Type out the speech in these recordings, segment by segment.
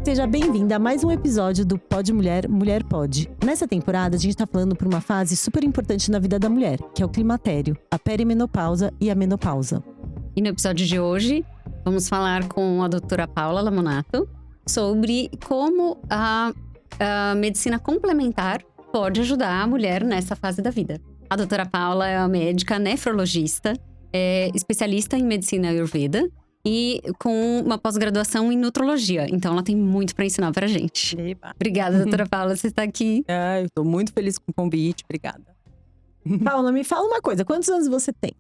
Seja bem-vinda a mais um episódio do Pode Mulher, Mulher Pode. Nessa temporada, a gente tá falando por uma fase super importante na vida da mulher, que é o climatério, a perimenopausa e a menopausa. E no episódio de hoje, vamos falar com a doutora Paula Lamonato sobre como a medicina complementar pode ajudar a mulher nessa fase da vida. A doutora Paula é uma médica nefrologista, é especialista em medicina Ayurveda e com uma pós-graduação em nutrologia. Então, ela tem muito para ensinar pra gente. Eba. Obrigada, doutora Paula, você está aqui. Eu tô muito feliz com o convite, obrigada. Paula, me fala uma coisa, quantos anos você tem?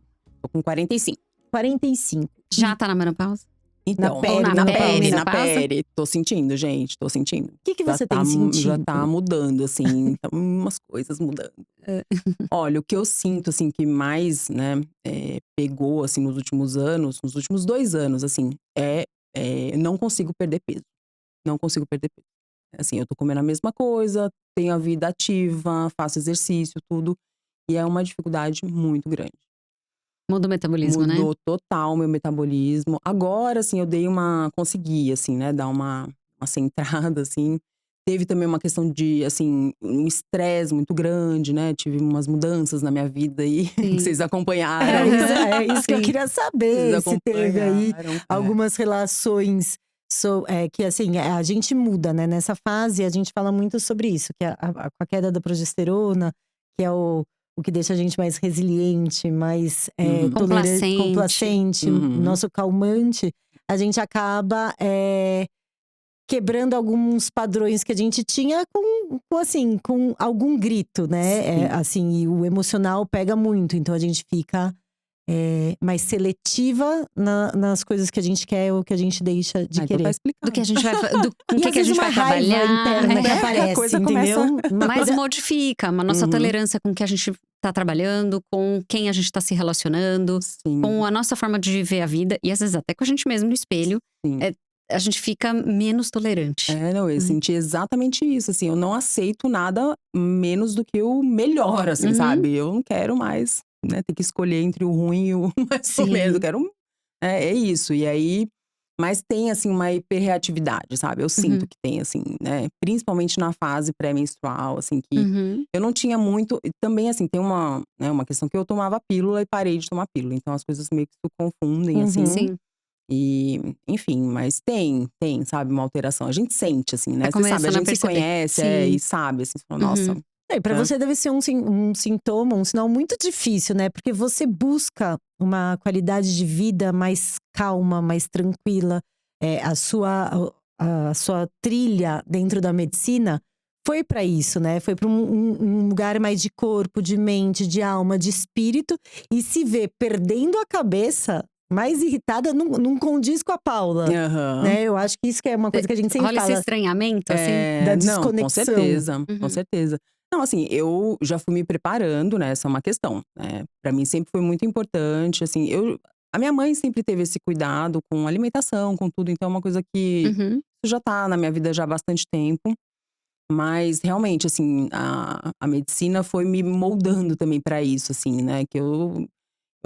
Tô com 45. 45. Já tá na menopausa? Então, Na pele, na menopausa? pele. Tô sentindo, gente, tô sentindo. O que Já você tá, tem sentido? Já tá mudando, assim, tá umas coisas mudando. Olha, o que eu sinto, assim, que mais, né, pegou, assim, nos últimos anos, nos últimos 2 anos, assim, não consigo perder peso. Não consigo perder peso. Assim, eu tô comendo a mesma coisa, tenho a vida ativa, faço exercício, tudo. E é uma dificuldade muito grande. Muda o metabolismo, né? Mudou total o meu metabolismo. Agora, assim, eu consegui, assim, né, dar uma centrada, assim. Teve também uma questão de, assim, um estresse muito grande, né? Tive umas mudanças na minha vida aí, que vocês acompanharam. É isso que eu Sim. queria saber, Vocês se teve aí acompanharam, algumas relações que assim, a gente muda, né? Nessa fase a gente fala muito sobre isso, que com a queda da progesterona, que é o que deixa a gente mais resiliente, mais tolerante, complacente, nosso calmante, a gente acaba quebrando alguns padrões que a gente tinha com algum grito, né? Assim, e o emocional pega muito, então a gente fica mais seletiva nas coisas que a gente quer ou que a gente deixa de querer. Do que a gente vai com E que a gente vai trabalhar interna que a aparece, coisa entendeu? mas modifica a nossa tolerância com o que a gente tá trabalhando, com quem a gente tá se relacionando, Sim. com a nossa forma de viver a vida e às vezes até com a gente mesmo no espelho. Sim. A gente fica menos tolerante. Não, eu senti exatamente isso, assim, eu não aceito nada menos do que o melhor, assim, sabe? Eu não quero mais, né, ter que escolher entre o ruim e o mais ou menos, eu quero, é isso, e aí, mas tem, assim, uma hiperreatividade, sabe? Eu sinto que tem, assim, né, principalmente na fase pré-menstrual, assim, que eu não tinha muito, e também, assim, tem uma questão que eu tomava pílula e parei de tomar pílula, então as coisas meio que se confundem, assim. Sim. E, enfim, mas tem, sabe, uma alteração. A gente sente, assim, né? Você sabe, a gente se conhece e sabe, assim, você fala, nossa. Pra você deve ser um sintoma, um sinal muito difícil, né? Porque você busca uma qualidade de vida mais calma, mais tranquila. A sua trilha dentro da medicina foi pra isso, né? Foi pra um lugar mais de corpo, de mente, de alma, de espírito. E se vê perdendo a cabeça, mais irritada, não condiz com a Paula, né? Eu acho que isso que é uma coisa que a gente sempre rola fala. Esse estranhamento, assim? Da Não, desconexão. com certeza. Não, assim, eu já fui me preparando, né? Essa é uma questão, né? Pra mim sempre foi muito importante, assim, a minha mãe sempre teve esse cuidado com alimentação, com tudo, então é uma coisa que já tá na minha vida já há bastante tempo. Mas realmente, assim, a medicina foi me moldando também pra isso, assim, né? Que eu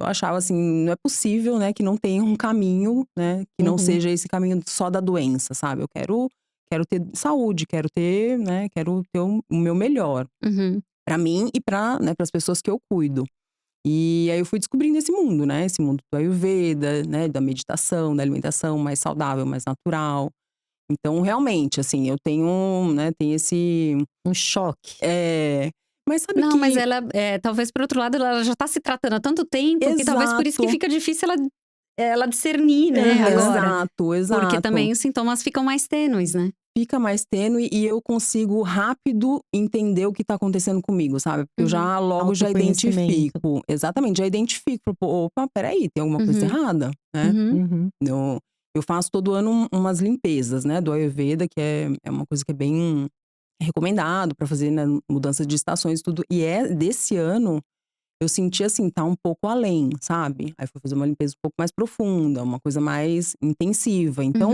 achava assim, não é possível, né, que não tenha um caminho, né, que não seja esse caminho só da doença, sabe? Eu quero ter saúde, quero ter, né, quero ter o meu melhor. Pra mim e pra, né, pras pessoas que eu cuido. E aí eu fui descobrindo esse mundo, né, esse mundo do Ayurveda, né, da meditação, da alimentação mais saudável, mais natural. Então, realmente, assim, eu tenho, né, tem esse… Um choque. Mas sabe Não, que… mas ela, talvez por outro lado, ela já tá se tratando há tanto tempo que talvez por isso que fica difícil ela discernir, né, agora. Exato. Porque também os sintomas ficam mais tênues, né? Fica mais tênue e eu consigo rápido entender o que tá acontecendo comigo, sabe? Porque eu já logo já identifico. Exatamente, já identifico. Opa, peraí, tem alguma coisa errada, né? Eu faço todo ano umas limpezas, né, do Ayurveda, que é uma coisa que é bem recomendado pra fazer, né, mudança de estações e tudo. E desse ano, eu senti assim, tá um pouco além, sabe? Aí fui fazer uma limpeza um pouco mais profunda, uma coisa mais intensiva. Então,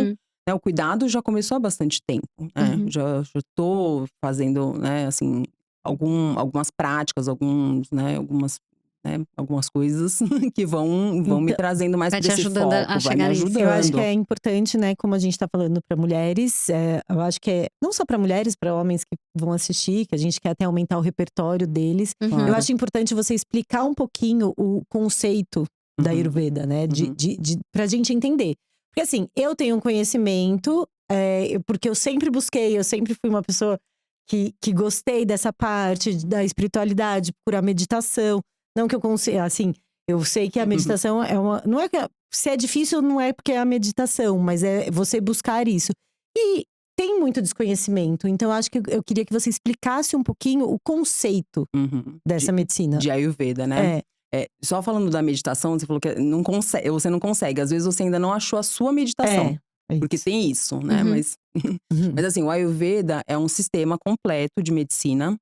né, o cuidado já começou há bastante tempo, né? Já tô fazendo, né, assim, algumas práticas, algumas né, algumas coisas que vão me Então trazendo mais Vai para te esse ajudando a foco, vai me chegar nisso. eu acho que ajudando. é importante, né, como a gente tá falando para mulheres, eu acho que é não só para mulheres, para homens que vão assistir, que a gente quer até aumentar o repertório deles. Eu Claro. acho importante você explicar um pouquinho o conceito da Uhum, Ayurveda, né, uhum, pra gente entender. Porque assim, eu tenho um conhecimento, porque eu sempre busquei, eu sempre fui uma pessoa que gostei dessa parte da espiritualidade, procurar meditação. Não que eu consiga, assim, eu sei que a uhum, meditação é uma. Não é que se é difícil, não é porque é a meditação, mas é você buscar isso. E tem muito desconhecimento, então eu acho que eu queria que você explicasse um pouquinho o conceito uhum. dessa medicina. De Ayurveda, né? É, Só falando da meditação, você falou que não consegue, você não consegue. Às vezes você ainda não achou a sua meditação. é, é Porque isso. tem isso, né? Uhum. Mas assim, o Ayurveda é um sistema completo de medicina,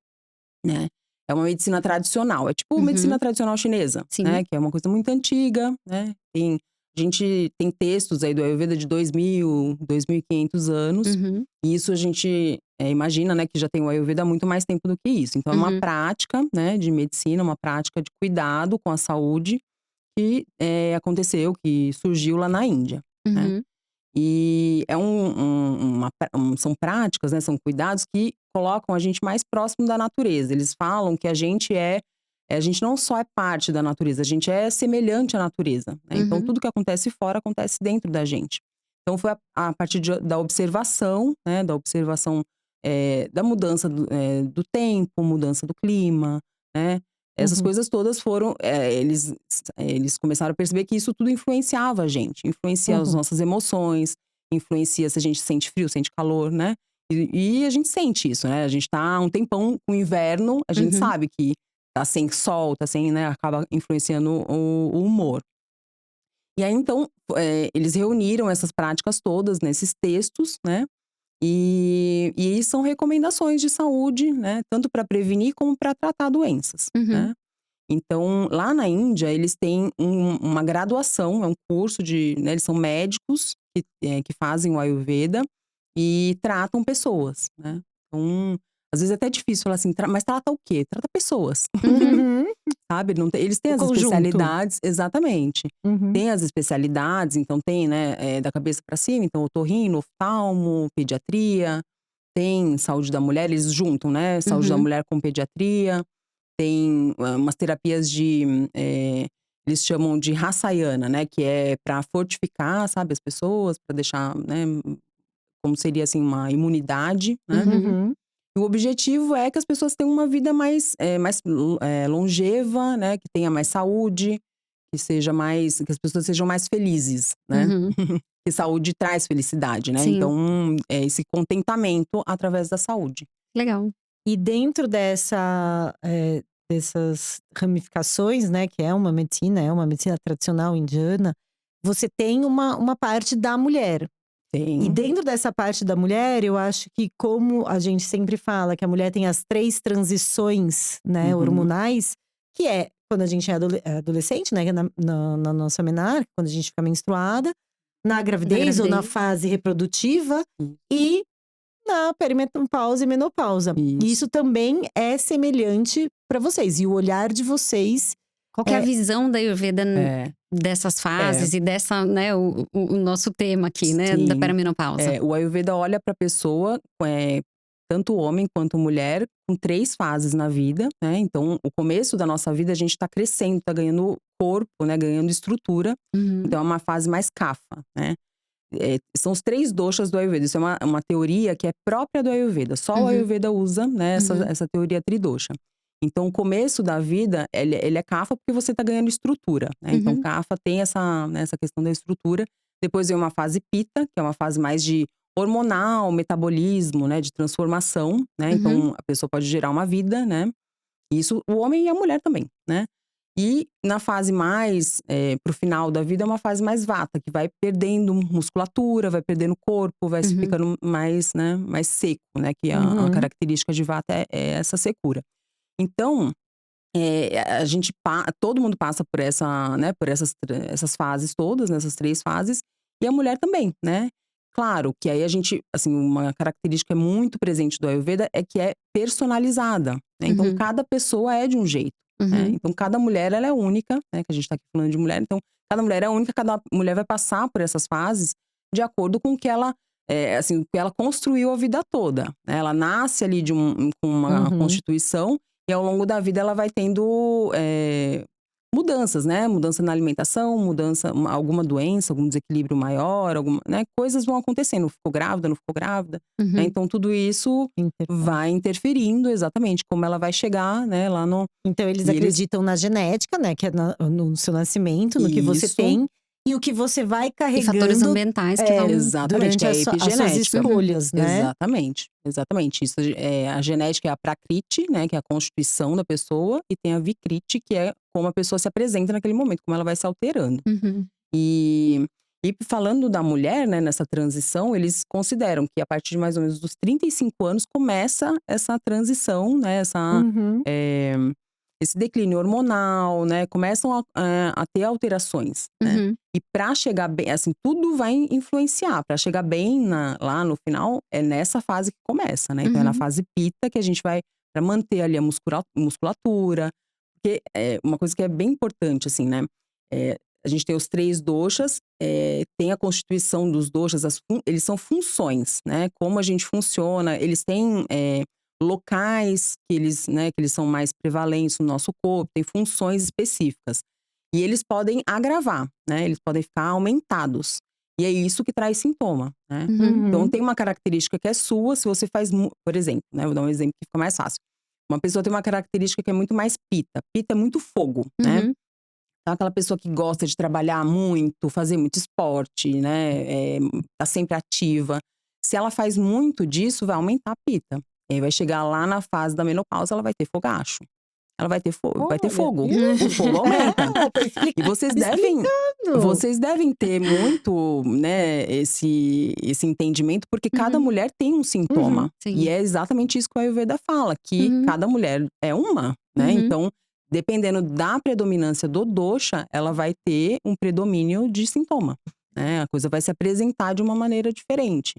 né? É uma medicina tradicional. É tipo Uhum. medicina tradicional chinesa, Sim. né? Que é uma coisa muito antiga, né? A gente tem textos aí do Ayurveda de 2000, 2500 anos. Uhum. E isso a gente imagina, né? Que já tem o Ayurveda há muito mais tempo do que isso. Então é uma Uhum. prática, né? De medicina, uma prática de cuidado com a saúde que aconteceu, que surgiu lá na Índia, né? Uhum. E é são práticas, né, são cuidados que colocam a gente mais próximo da natureza. Eles falam que a gente não só é parte da natureza, a gente é semelhante à natureza, né? Então Uhum. tudo que acontece fora acontece dentro da gente. Então foi a partir da observação, né, da observação da mudança do tempo, mudança do clima, né? Essas Uhum, coisas todas foram, eles começaram a perceber que isso tudo influenciava a gente, influencia as uhum, nossas emoções, influencia se a gente sente frio, sente calor, né? E a gente sente isso, né? A gente tá há um tempão com inverno, a gente Uhum. sabe que tá sem sol, tá sem, né? Acaba influenciando o humor. E aí, então, eles reuniram essas práticas todas nesses textos, né? E são recomendações de saúde, né? Tanto para prevenir como para tratar doenças, Uhum. né? Então, lá na Índia, eles têm uma graduação, é um curso né, eles são médicos que fazem o Ayurveda e tratam pessoas, né? Então, às vezes é até difícil falar assim, mas trata o quê? Trata pessoas, uhum. sabe? Não eles têm O as conjunto. especialidades, exatamente. Uhum, Tem as especialidades, então tem, né, da cabeça para cima, então otorrino, oftalmo, pediatria, tem saúde da mulher, eles juntam, né? Saúde da Uhum. mulher com pediatria. Tem umas terapias eles chamam de Rasayana, né, que é para fortificar, sabe, as pessoas, para deixar, né, como seria, assim, uma imunidade, né. Uhum. uhum, E o objetivo é que as pessoas tenham uma vida mais longeva, né, que tenha mais saúde, que as pessoas sejam mais felizes, né. Uhum. Que saúde traz felicidade, né, Sim. então, é esse contentamento através da saúde. Legal. E dentro dessas ramificações, né, que é uma medicina tradicional indiana, você tem uma parte da mulher. E Tem. dentro dessa parte da mulher, eu acho que como a gente sempre fala que a mulher tem as 3 transições, né, Uhum. hormonais, que é quando a gente é adolescente, né, que é na nossa menarca, quando a gente fica menstruada, na Na gravidez ou na gravidez. fase reprodutiva e na perimenopausa e menopausa. E Isso. isso também é semelhante para vocês. E o olhar de vocês Qual que é a é visão da Ayurveda É, dessas é, fases e dessa, né, o nosso tema aqui, né, da sim. perimenopausa? O Ayurveda olha para a pessoa, tanto homem quanto mulher, com 3 fases na vida, né. Então, o começo da nossa vida, a gente tá crescendo, tá ganhando corpo, né, ganhando estrutura. Uhum. Então é uma fase mais kapha, né. São os 3 doshas do Ayurveda. Isso é uma teoria que é própria do Ayurveda. Só o Uhum. Ayurveda usa, né, Uhum. essa teoria tridosha. Então o começo da vida, ele é kapha porque você tá ganhando estrutura, né. Então Uhum. kapha tem essa questão da estrutura. Depois vem uma fase pitta, que é uma fase mais de hormonal, metabolismo, né, de transformação, né. Uhum. Então a pessoa pode gerar uma vida, né. Isso o homem e a mulher também, né. E na fase mais, para o final da vida, é uma fase mais vata, que vai perdendo musculatura, vai perdendo corpo, vai se Uhum. ficando mais, né, mais seco, né, que a uhum, característica de vata é essa secura. Então, todo mundo passa por essa, né, por essas fases todas, nessas 3 fases, e a mulher também, né. Claro que aí a gente, assim, uma característica muito presente do Ayurveda é que é personalizada, né, então Uhum. cada pessoa é de um jeito. Uhum. Então, cada mulher, ela é única, né? Que a gente tá aqui falando de mulher. Então, cada mulher é única, cada mulher vai passar por essas fases de acordo com o que ela… assim, o que ela construiu a vida toda, né? Ela nasce ali com uma Uhum. constituição e ao longo da vida ela vai tendo mudanças, né? Mudança na alimentação, alguma doença, algum desequilíbrio maior, né? Coisas vão acontecendo. Ficou grávida, não ficou grávida, né? Uhum. Então tudo isso vai interferindo exatamente como ela vai chegar, né? Lá no… Então eles E eles… acreditam na genética, né? Que é no seu nascimento, no que você Isso. tem. E o que você vai E fatores carregando ambientais que vão… Exatamente, durante que é a as suas epigenética. escolhas, né? Exatamente, exatamente. Isso, a genética é a prakriti, né, que é a constituição da pessoa, e tem a vikriti, que é como a pessoa se apresenta naquele momento, como ela vai se alterando. Uhum. E falando da mulher, né, nessa transição, eles consideram que a partir de mais ou menos dos 35 anos começa essa transição, né, Uhum. esse declínio hormonal, né, começam a ter alterações, né? Uhum. E pra chegar bem, assim, tudo vai influenciar. Pra chegar bem lá no final, é nessa fase que começa, né? Então é na Uhum. fase pita que a gente vai pra manter ali a musculatura. Porque uma coisa que é bem importante, assim, né? A gente tem os 3 doshas, tem a constituição dos doshas, eles são funções, né? Como a gente funciona, eles têm locais que eles são mais prevalentes no nosso corpo, tem funções específicas. E eles podem agravar, né? Eles podem ficar aumentados. E é isso que traz sintoma, né? Uhum. Então Uhum. tem uma característica que é sua, se você faz… Por exemplo, né? Vou dar um exemplo que fica mais fácil. Uma pessoa tem uma característica que é muito mais pita. Pita é muito fogo, né? Uhum. Então, aquela pessoa que gosta de trabalhar muito, fazer muito esporte, né? Tá sempre ativa. Se ela faz muito disso, vai aumentar a pita. E aí vai chegar lá na fase da menopausa, ela vai ter fogacho. Ela vai ter fogo, vai ter Olha, fogo. viu? O fogo aumenta. Tá E explicando. vocês devem ter muito, né, esse entendimento, porque cada Uhum. mulher tem um sintoma. Sim. E é exatamente isso que o Ayurveda fala, que Uhum. cada mulher é uma, né? Uhum. Então, dependendo da predominância do dosha, ela vai ter um predomínio de sintoma, né? A coisa vai se apresentar de uma maneira diferente.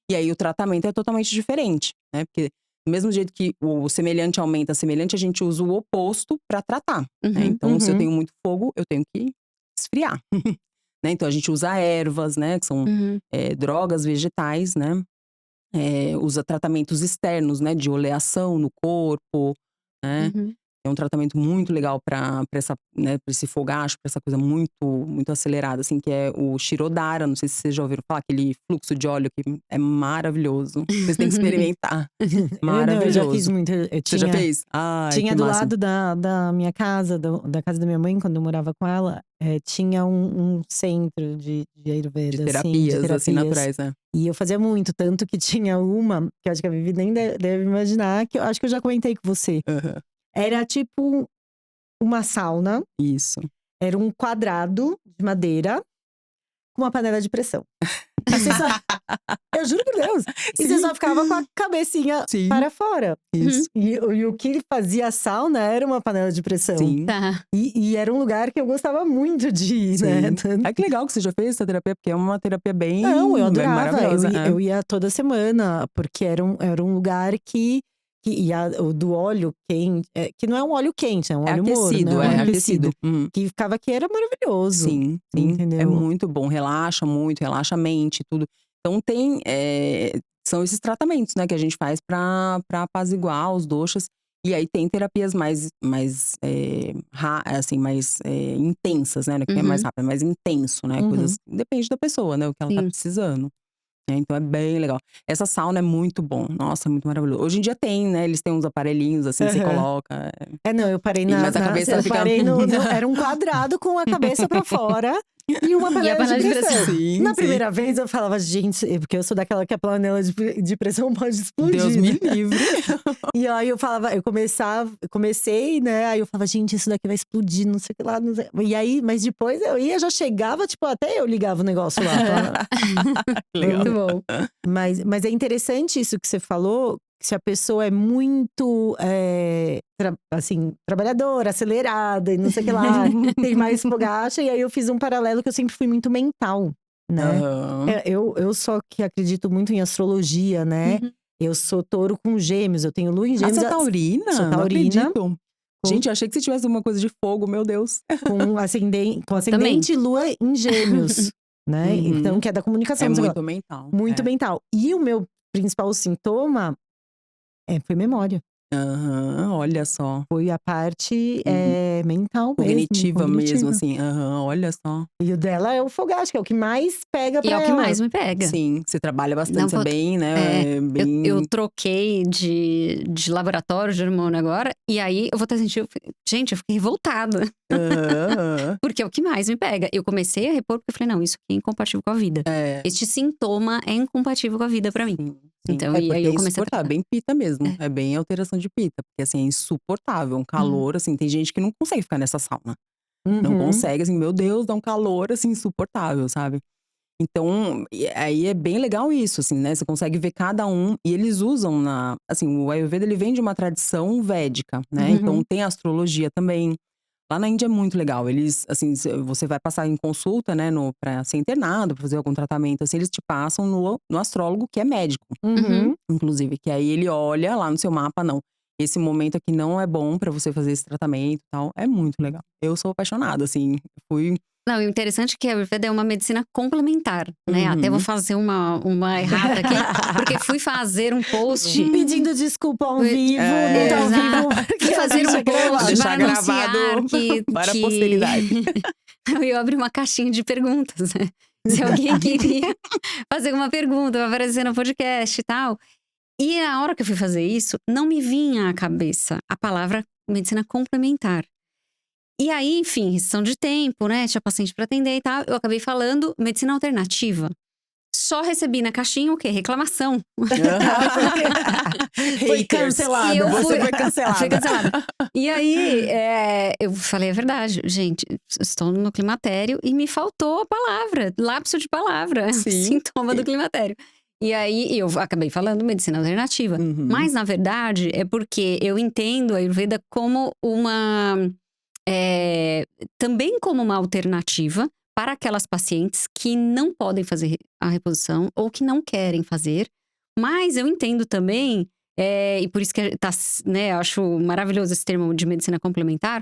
E aí o tratamento é totalmente diferente, né? Porque do mesmo jeito que o semelhante aumenta semelhante, a gente usa o oposto para tratar, né? Uhum. Então, se eu Uhum. tenho muito fogo, eu tenho que esfriar, né? Então a gente usa ervas, né? Que são Uhum. drogas vegetais, né? Usa tratamentos externos, né? De oleação no corpo, né? Uhum. É um tratamento muito legal para né, pra esse fogacho, para essa coisa muito, muito acelerada, assim, que é o Shirodara. Não sei se vocês já ouviram falar, aquele fluxo de óleo que é maravilhoso. Vocês têm que experimentar. Não, eu já fiz Maravilhoso. muito. Você já fez? Ai, Tinha que do máximo. lado da minha casa, da casa da minha mãe, quando eu morava com ela, tinha um centro de De Ayurveda, assim, de terapias, assim, terapias. naturais, né? E eu fazia muito, tanto que tinha uma, que eu acho que a Vivi nem deve imaginar, que eu acho que eu já comentei com você. Aham. Era tipo uma sauna, Isso. era um quadrado de madeira com uma panela de pressão. E você só, eu juro por Deus, e você Sim. só ficava com a cabecinha Sim. para fora. Isso. E o que fazia a sauna era uma panela de pressão. Sim. Tá. E era um lugar que eu gostava muito de ir, Sim. né? Ai, que legal que você já fez essa terapia, porque é uma terapia bem… Não, eu bem adorava. maravilhosa. Eu ia toda semana, porque era um lugar que o do óleo quente, que não é um óleo quente, é um É óleo morno, aquecido, né? é Um aquecido. Uhum. Que ficava aqui, era maravilhoso. Sim, sim. É Entendeu? muito bom. Relaxa muito, relaxa a mente, tudo. Então tem… são esses tratamentos, né, que a gente faz pra apaziguar os doshas. E aí tem terapias mais assim, mais intensas, né? Que é mais Uhum. rápido, é mais intenso, né? Uhum. Coisas… Depende da pessoa, né? O que ela tá Sim. precisando. Então é bem legal. Essa sauna é muito bom. Nossa, é muito maravilhoso. Hoje em dia tem, né? Eles têm uns aparelhinhos assim, você Aham. coloca. Não, eu parei Mas a cabeça eu fica… parei era um quadrado com a cabeça pra fora e uma E a panela de panela de pressão. pressão. Sim, Na sim. primeira vez eu falava, gente, porque eu sou daquela que a panela de pressão pode explodir. Deus né? me livre. E aí eu falava, comecei, né? Aí eu falava, gente, isso daqui vai explodir, não sei o que lá. Não sei. E aí, mas depois eu ia, já chegava, tipo, até eu ligava o negócio lá. Falava, Que legal. Muito bom. mas é interessante isso que você falou, que se a pessoa é muito, assim, trabalhadora, acelerada e não sei o que lá, tem mais fogacha. E aí eu fiz um paralelo que eu sempre fui muito mental, né? Aham. Eu só que acredito muito em astrologia, né? Uhum. Eu sou touro com gêmeos, eu tenho lua em Ah, gêmeos. você é taurina? Sou Não taurina. acredito. Gente, eu achei que você tivesse uma coisa de fogo, meu Deus. com ascendente e lua em gêmeos, né? Uhum. Então, que é da comunicação. É não sei o muito quê. mental. Muito mental. E o meu principal sintoma foi memória. Aham, olha só. Foi a parte Uhum. mental mesmo, Cognitiva mesmo, cognitiva. assim. Aham, olha só. E o dela é o fogacho, que é o que mais pega E pra é o que ela. mais me pega. Sim, você trabalha Não bastante, você é vou- bem, né? Eu troquei de laboratório de hormônio agora. E aí, eu vou até sentir… Gente, eu fiquei revoltada. Aham. Porque é o que mais me pega. Eu comecei a repor porque eu falei, não, isso aqui é incompatível com a vida. É, Este sintoma é incompatível com a vida pra mim. sim, sim. Então, É e aí porque é eu comecei a insuportável, tratar. bem pita mesmo. É bem alteração de pita. Porque assim, é insuportável. Um calor, assim, tem gente que não consegue ficar nessa sauna. Não Uhum. consegue, assim, meu Deus, dá um calor, assim, insuportável, sabe? Então, aí é bem legal isso, assim, né? Você consegue ver cada um. E eles usam assim, o Ayurveda, ele vem de uma tradição védica, né? Uhum. Então, tem a astrologia também. Lá na Índia é muito legal. Eles, assim, você vai passar em consulta, né? Pra ser internado, pra fazer algum tratamento, assim. Eles te passam no astrólogo, que é médico, Uhum. inclusive. Que aí ele olha lá no seu mapa, não. Esse momento aqui não é bom pra você fazer esse tratamento e tal. É muito legal. Eu sou apaixonada, assim. Fui… Não, e o interessante é que a Ayurveda é uma medicina complementar, né? Até vou Uhum. fazer uma errata aqui, porque fui fazer um post… Pedindo desculpa ao Foi- vivo, não tá ao Exato. vivo. Fui fazer um Deixa gravado. post Deixar para anunciar gravado para a posteridade. Eu abri uma caixinha de perguntas, né? Se alguém queria fazer uma pergunta, vai aparecer no podcast e tal. E na hora que eu fui fazer isso, não me vinha à cabeça a palavra medicina complementar. E aí, enfim, restrição de tempo, né? Tinha paciente para atender e tal. Eu acabei falando medicina alternativa. Só recebi na caixinha o quê? Reclamação. Foi Haters. cancelado. E eu Você fui- foi cancelada. Fui cancelada. E aí, eu falei a verdade. Gente, estou no climatério e me faltou a palavra. Lapso de palavra. Sim. Sintoma do climatério. E aí, eu acabei falando medicina alternativa. Uhum. Mas, na verdade, é porque eu entendo a Ayurveda como também como uma alternativa para aquelas pacientes que não podem fazer a reposição ou que não querem fazer. Mas eu entendo também, e por isso que né, eu acho maravilhoso esse termo de medicina complementar,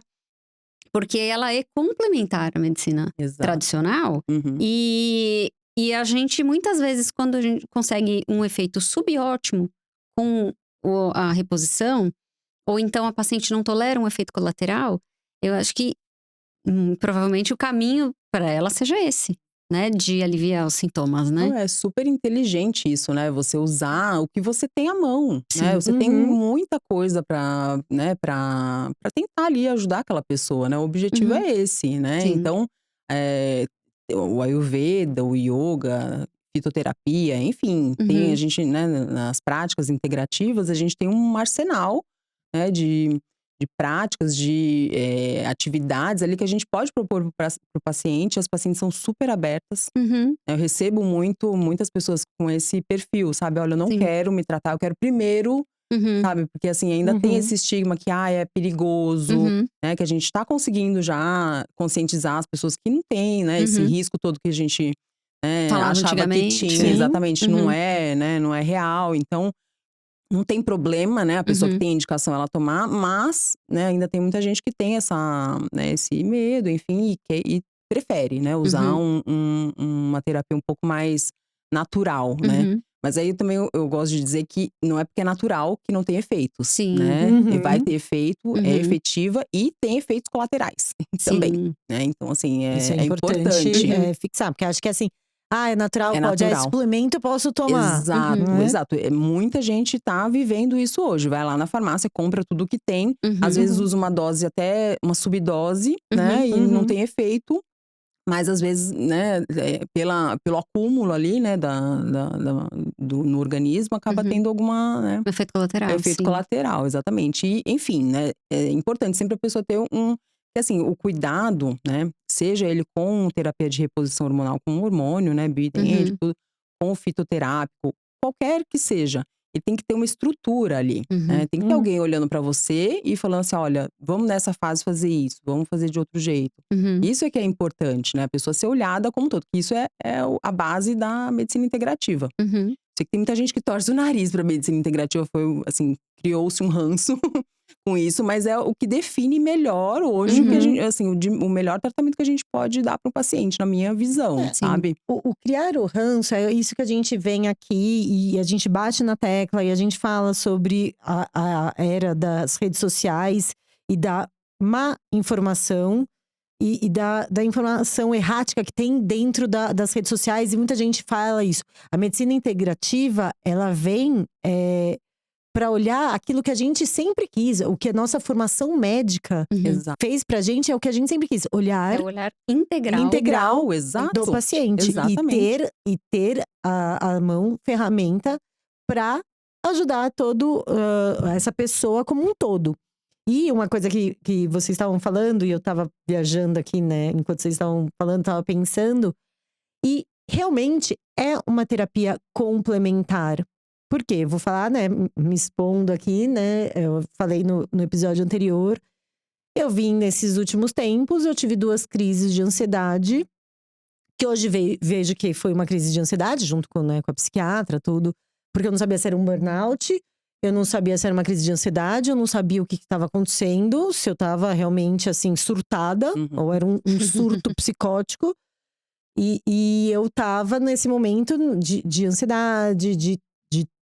porque ela é complementar à medicina Exato. tradicional. Uhum. E a gente, muitas vezes, quando a gente consegue um efeito subótimo com a reposição, ou então a paciente não tolera um efeito colateral, eu acho que provavelmente o caminho para ela seja esse, né? De aliviar os sintomas, né? É super inteligente isso, né? Você usar o que você tem à mão, né? Sim. Você tem Uhum. muita coisa pra tentar ali ajudar aquela pessoa, né? O objetivo Uhum. é esse, né? Sim. Então, o Ayurveda, o Yoga, fitoterapia, enfim, tem a gente, né, nas práticas integrativas, a gente tem um arsenal, né, de práticas, de atividades ali que a gente pode propor para o paciente. As pacientes são super abertas. Uhum. Eu recebo muitas pessoas com esse perfil, sabe? Olha, eu não Sim. quero me tratar, eu quero primeiro, Uhum. sabe? Porque assim, ainda tem Uhum. esse estigma que, é perigoso, Uhum. né? Que a gente tá conseguindo já conscientizar as pessoas que não tem, né? Esse Uhum. risco todo que a gente Falava achava que antigamente. tinha. Sim. Exatamente, não Uhum. é, né? Não é real. Então, não tem problema, né? A pessoa que Uhum. tem indicação ela tomar, mas, né? Ainda tem muita gente que tem esse medo, enfim, e prefere, né? Usar Uhum. uma terapia um pouco mais natural, né? Uhum. Mas aí também eu gosto de dizer que não é porque é natural que não tem efeitos, Sim. né? E vai Uhum. ter efeito, é Uhum. efetiva e tem efeitos colaterais também, Sim. né? Então, assim, Isso é é importante importante. fixar, porque acho que assim, é natural, É pode, natural. suplemento, eu posso tomar. Exato, Né? exato. Muita gente tá vivendo isso hoje. Vai lá na farmácia, compra tudo que tem. Às Uhum. vezes usa uma dose, até uma subdose, né? E não Uhum. tem efeito. Mas às vezes, né, pelo acúmulo ali, né, no organismo, acaba Uhum. tendo alguma, né, Efeito colateral, efeito sim. colateral, exatamente. E, enfim, né, é importante sempre a pessoa ter que, assim, o cuidado, né, seja ele com terapia de reposição hormonal, com hormônio, né, bioidêntico, com o fitoterápico, qualquer que seja, ele tem que ter uma estrutura ali, né? Uhum. Tem que ter alguém olhando pra você e falando assim, olha, vamos nessa fase fazer isso, vamos fazer de outro jeito. Uhum. Isso é que é importante, né? A pessoa ser olhada como um todo, que isso é a base da medicina integrativa. Uhum. Sei que tem muita gente que torce o nariz pra medicina integrativa, foi assim, criou-se um ranço com isso, mas é o que define melhor hoje o que a Uhum. gente, assim, o melhor tratamento que a gente pode dar para o paciente, na minha visão, É. sabe? O criar o ranço é isso que a gente vem aqui e a gente bate na tecla e a gente fala sobre a era das redes sociais e da má informação e da informação errática que tem dentro das redes sociais, e muita gente fala isso. A medicina integrativa, ela vem para olhar aquilo que a gente sempre quis, o que a nossa formação médica Uhum. Exato. fez pra gente é o que a gente sempre quis, olhar É o olhar integral. integral do exato. paciente Exatamente. e ter à mão ferramenta para ajudar essa pessoa como um todo. E uma coisa que vocês estavam falando, e eu estava viajando aqui, né? Enquanto vocês estavam falando, estava pensando. E realmente é uma terapia complementar. Por quê? Vou falar, né? Me expondo aqui, né? Eu falei no episódio anterior. Eu vim nesses últimos tempos, eu tive 2 crises de ansiedade. Que hoje vejo que foi uma crise de ansiedade, junto com a psiquiatra, tudo. Porque eu não sabia se era um burnout. Eu não sabia se era uma crise de ansiedade, eu não sabia o que estava acontecendo, se eu estava realmente, assim, surtada, ou era um surto psicótico. E eu estava nesse momento de ansiedade, de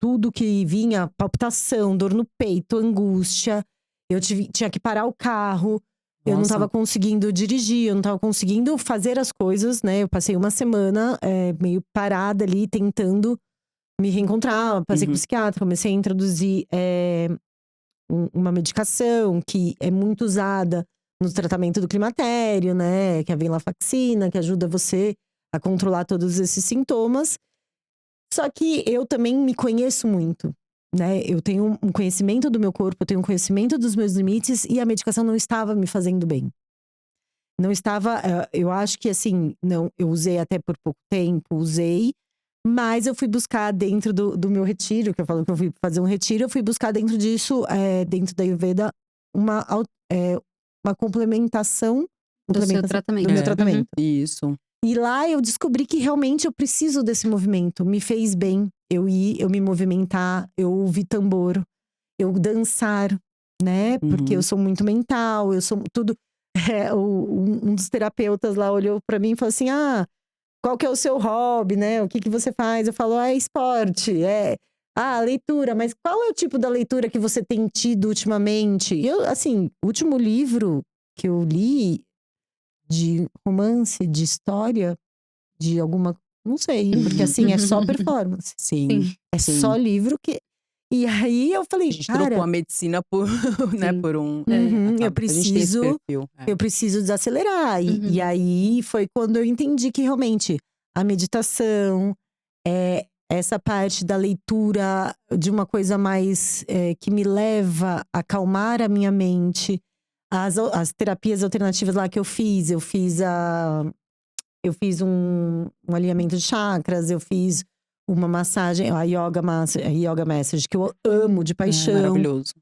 tudo que vinha, palpitação, dor no peito, angústia. Eu tinha que parar o carro, eu não estava conseguindo dirigir, eu não estava conseguindo fazer as coisas, né? Eu passei uma semana meio parada ali, tentando me reencontrar. Passei com o psiquiatra, comecei a introduzir uma medicação que é muito usada no tratamento do climatério, né? Que é a venlafaxina, que ajuda você a controlar todos esses sintomas. Só que eu também me conheço muito, né? Eu tenho um conhecimento do meu corpo, eu tenho um conhecimento dos meus limites, e a medicação não estava me fazendo bem. Não estava, eu acho que assim, não, eu usei até por pouco tempo, mas eu fui buscar dentro do meu retiro, que eu falo que eu fui fazer um retiro, eu fui buscar dentro disso, dentro da Ayurveda, uma complementação Do seu tratamento. do meu tratamento. Isso. E lá eu descobri que realmente eu preciso desse movimento. Me fez bem eu me movimentar, eu ouvir tambor, eu dançar, né? Porque eu sou muito mental, eu sou tudo. Um dos terapeutas lá olhou pra mim e falou assim: ah, qual que é o seu hobby, né? O que você faz? Eu falo, é esporte, leitura. Mas qual é o tipo da leitura que você tem tido ultimamente? E eu, assim, o último livro que eu li de romance, de história, de alguma… Não sei, porque assim, é só performance. Sim. É só livro que… E aí eu falei, A gente cara… trocou a medicina por, né, por um… eu A gente tem esse perfil. eu preciso desacelerar. E aí foi quando eu entendi que realmente a meditação, essa parte da leitura de uma coisa mais que me leva a acalmar a minha mente. As terapias alternativas lá que eu fiz um alinhamento de chakras, eu fiz uma massagem, a Yoga Massage, que eu amo de paixão. Maravilhoso.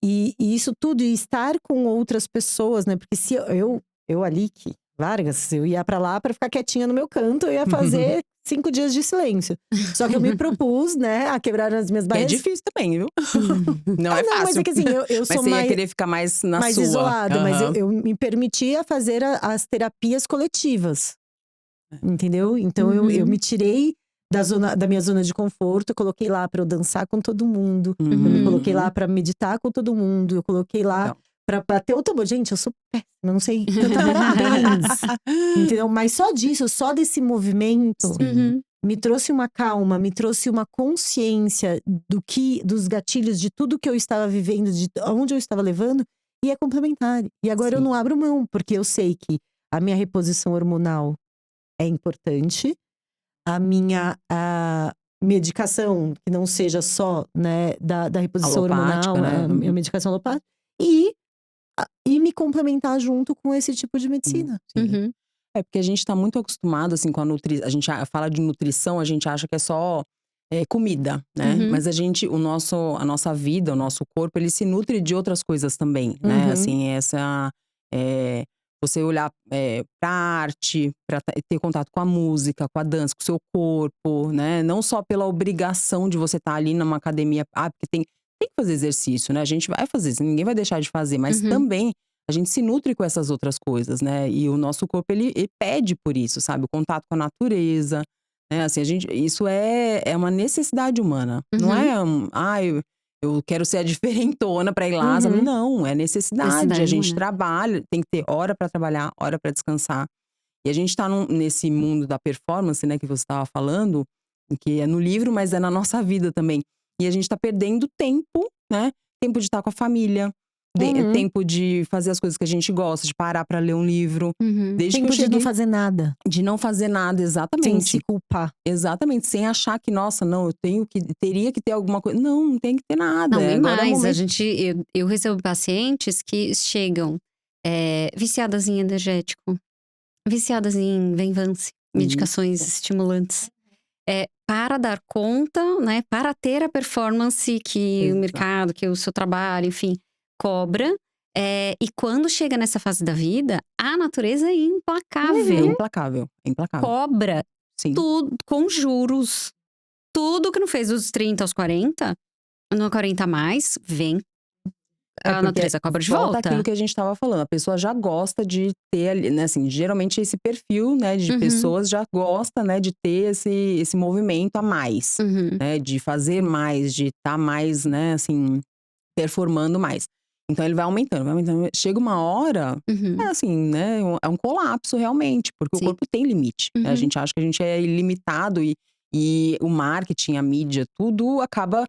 E isso tudo, e estar com outras pessoas, né? Porque se eu Alice Vargas, eu ia pra lá pra ficar quietinha no meu canto, eu ia fazer 5 dias de silêncio. Só que eu me propus, né, a quebrar as minhas É barreiras. difícil também, viu? Não é Não, fácil. mas é que assim, eu Mas sou você ia mais querer ficar mais na sua. isolada, mas eu me permitia fazer as terapias coletivas. Entendeu? Então eu me tirei da minha zona de conforto, eu coloquei lá pra eu dançar com todo mundo. Eu me coloquei lá pra meditar com todo mundo. Eu coloquei lá pra bater o tambor. Gente, eu sou péssima, eu não sei cantar parabéns. Entendeu? Mas só disso, só desse movimento, me trouxe uma calma, me trouxe uma consciência dos gatilhos, de tudo que eu estava vivendo, de onde eu estava levando, e é complementar. E agora eu não abro mão, porque eu sei que a minha reposição hormonal é importante. A minha medicação, que não seja só, né, da reposição Alopática, hormonal, né? a minha medicação alopática. E me complementar junto com esse tipo de medicina. Sim. É porque a gente tá muito acostumado, assim, com a nutrição. A gente fala de nutrição, a gente acha que é só comida, né? Mas a nossa vida, o nosso corpo, ele se nutre de outras coisas também, né? Assim, você olhar pra arte, pra ter contato com a música, com a dança, com o seu corpo, né? Não só pela obrigação de você estar ali numa academia, porque tem que fazer exercício, né? A gente vai fazer, ninguém vai deixar de fazer, mas Uhum. também a gente se nutre com essas outras coisas, né? E o nosso corpo, ele pede por isso, sabe? O contato com a natureza, né? Assim, isso é uma necessidade humana. Não Uhum. é, eu quero ser a diferentona pra ir lá, sabe? Uhum. Não, é necessidade. A Necessidade gente humana. trabalha, tem que ter hora pra trabalhar, hora pra descansar. E a gente tá nesse mundo da performance, né, que você estava falando, que é no livro, mas é na nossa vida também. E a gente tá perdendo tempo, né? Tempo de estar com a família, Uhum. tempo de fazer as coisas que a gente gosta, de parar pra ler um livro. Uhum. Desde que eu Tempo de não cheguei, fazer nada, de não fazer nada, sem se exatamente. culpar. Exatamente, sem achar que, nossa, não, teria que ter alguma coisa. Não, não tem que ter nada. Não, e Agora é o mais, momento. eu recebo pacientes que chegam viciadas em energético, viciadas em Venvance, medicações Isso, estimulantes. Para dar conta, né, para ter a performance que o exato. mercado, que o seu trabalho, enfim, cobra. E quando chega nessa fase da vida, a natureza é É implacável. implacável, é implacável. Cobra Sim. tudo com juros. Tudo que não fez dos 30 aos 40, no 40 a mais, vem. É A porque natureza cobra de volta aquilo volta. que a gente estava falando, a pessoa já gosta de ter ali, né, assim, geralmente esse perfil, né, de Uhum, pessoas já gosta, né, de ter esse movimento a mais, uhum, né, de fazer mais, de estar mais, né, assim, performando mais. Então ele vai aumentando, vai aumentando. Chega uma hora, é uhum. assim, né, é um colapso realmente, porque o Sim. corpo tem limite, né, a Uhum. gente acha que a gente é ilimitado e o marketing, a mídia, tudo acaba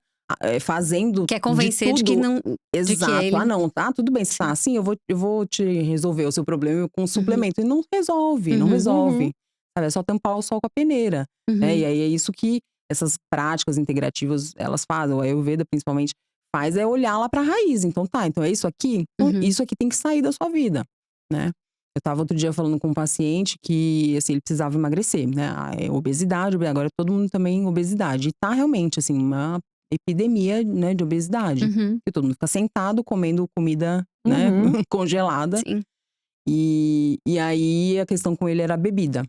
fazendo Quer de convencer de que tudo. não, de que é Exato. Ah, ele. não, tá, tudo bem, você tá Sim. assim, eu vou te resolver o seu problema com um Uhum, suplemento. E não resolve, não uhum, Uhum. resolve. Sabe, é só tampar o sol com a peneira, né? E uhum, aí é isso que essas práticas integrativas, elas fazem, o Ayurveda principalmente, faz é olhar lá pra raiz. Então tá, então é isso aqui? Então uhum, isso aqui tem que sair da sua vida, né? Eu estava outro dia falando com um paciente que, assim, ele precisava emagrecer, né? Obesidade, agora todo mundo também obesidade. E tá realmente, assim, uma epidemia, né, de obesidade. uhum. Que todo mundo fica sentado comendo comida, né, Uhum. congelada. Sim. E aí a questão com ele era a bebida.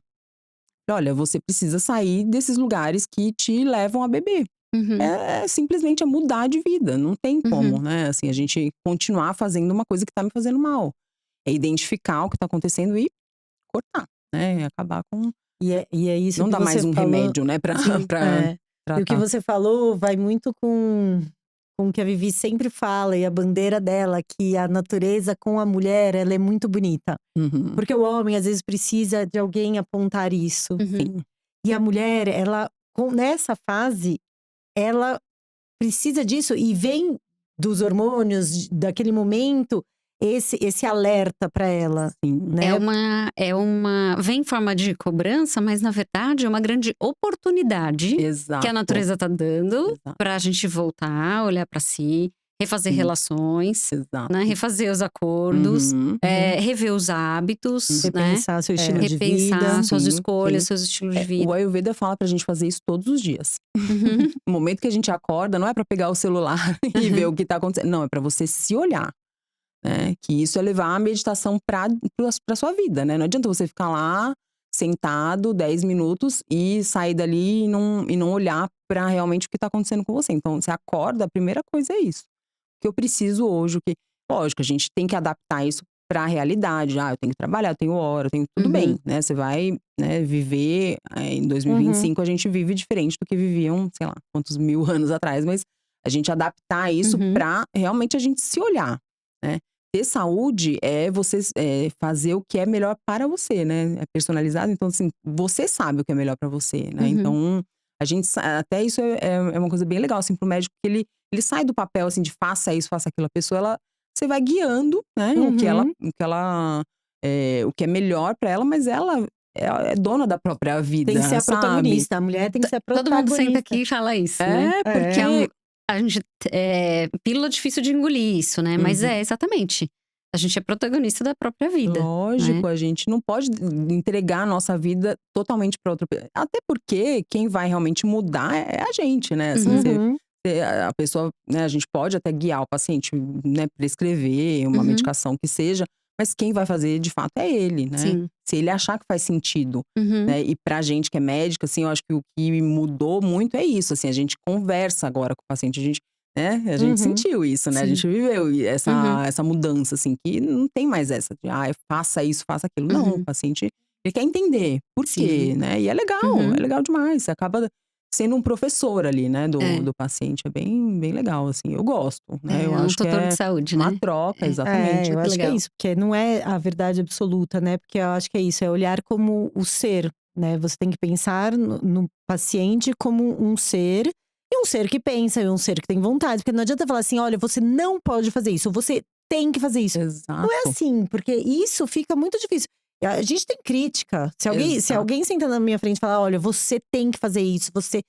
Olha, você precisa sair desses lugares que te levam a beber. Uhum, Simplesmente é mudar de vida, não tem como, uhum. né, assim, a gente continuar fazendo uma coisa que tá me fazendo mal. É identificar o que tá acontecendo e cortar, né, acabar com E é isso não que dar mais você um falou. remédio, né, pra Sim. pra É. E o que tratar. você falou vai muito com o que a Vivi sempre fala, e a bandeira dela, que a natureza com a mulher, ela é muito bonita. Uhum. Porque o homem, às vezes, precisa de alguém apontar isso. Uhum, Sim, E a mulher, ela, nessa fase, ela precisa disso e vem dos hormônios, daquele momento, esse alerta para ela, sim. né? vem em forma de cobrança, mas na verdade é uma grande oportunidade que a Exato, natureza tá dando exato. pra gente voltar, olhar pra si, refazer Sim, relações, né, exato. refazer os acordos, Uhum. Uhum. rever os hábitos, né, Repensar seu estilo É, de repensar vida. suas sim, escolhas, sim. seus estilos de O vida. Ayurveda fala pra gente fazer isso todos os dias. Uhum, O momento que a gente acorda não é pra pegar o celular e ver uhum, o que tá acontecendo. Não, é pra você se olhar, né? Que isso é levar a meditação pra sua vida, né? Não adianta você ficar lá sentado 10 minutos e sair dali e não olhar pra realmente o que tá acontecendo com você. Então, você acorda, a primeira coisa é isso. O que eu preciso hoje, o que… Lógico, a gente tem que adaptar isso pra realidade. Ah, eu tenho que trabalhar, eu tenho hora, eu tenho… Tudo bem, uhum, né? Você vai, né, viver… em Uhum. 2025 a gente vive diferente do que viviam, sei lá, quantos mil anos atrás. Mas a gente adaptar isso uhum, pra realmente a gente se olhar, né? Ter saúde é você fazer o que é melhor para você, né? É personalizado, então assim, você sabe o que é melhor pra você, né? uhum, Então, até isso é uma coisa bem legal, assim, pro médico, que ele sai do papel, assim, de faça isso, faça aquilo. A pessoa, você vai guiando, né, Uhum. o que é melhor pra ela, mas ela é dona da própria Tem que ser vida, a sabe? protagonista, a mulher tem que ser a todo mundo senta protagonista. aqui e fala isso, né. É, Que É. porque… a gente pílula difícil de engolir isso, né, mas Uhum. é, exatamente. A gente é protagonista da própria vida, né. Lógico, a gente não pode entregar a nossa vida totalmente pra outra pessoa. Até porque quem vai realmente mudar é a gente, né, assim, Uhum, Uhum. a pessoa, né, a gente pode até guiar o paciente, né, prescrever uma uhum, medicação que seja, mas quem vai fazer de fato é ele, né. sim. Se ele achar que faz sentido, Uhum, né. E pra gente que é médica, assim, eu acho que o que mudou muito é isso, assim, a gente conversa agora com o paciente, a gente né? A gente Uhum. sentiu isso, né? A Sim. gente viveu Uhum. essa mudança, assim, que não tem mais essa de, faça isso, faça aquilo. Não, o Uhum. paciente, ele quer entender por Sim. quê, né? E Uhum. é legal demais. Você acaba sendo um professor ali, né, É. do paciente. É bem, bem legal, assim. Eu gosto, né? Eu É um acho que tutor de é saúde, uma né? troca, É. exatamente. Eu Muito acho que é legal. isso, porque não é a verdade absoluta, né? Porque eu acho que é isso, é olhar como o ser, né? Você tem que pensar no paciente como um ser, e um ser que pensa, e um ser que tem vontade. Porque não adianta falar assim, olha, você não pode fazer isso, você tem que fazer isso. Não é Exato, assim, porque isso fica muito difícil. A gente tem crítica. Se exato. alguém senta na minha frente e falar, olha, você tem que fazer isso, você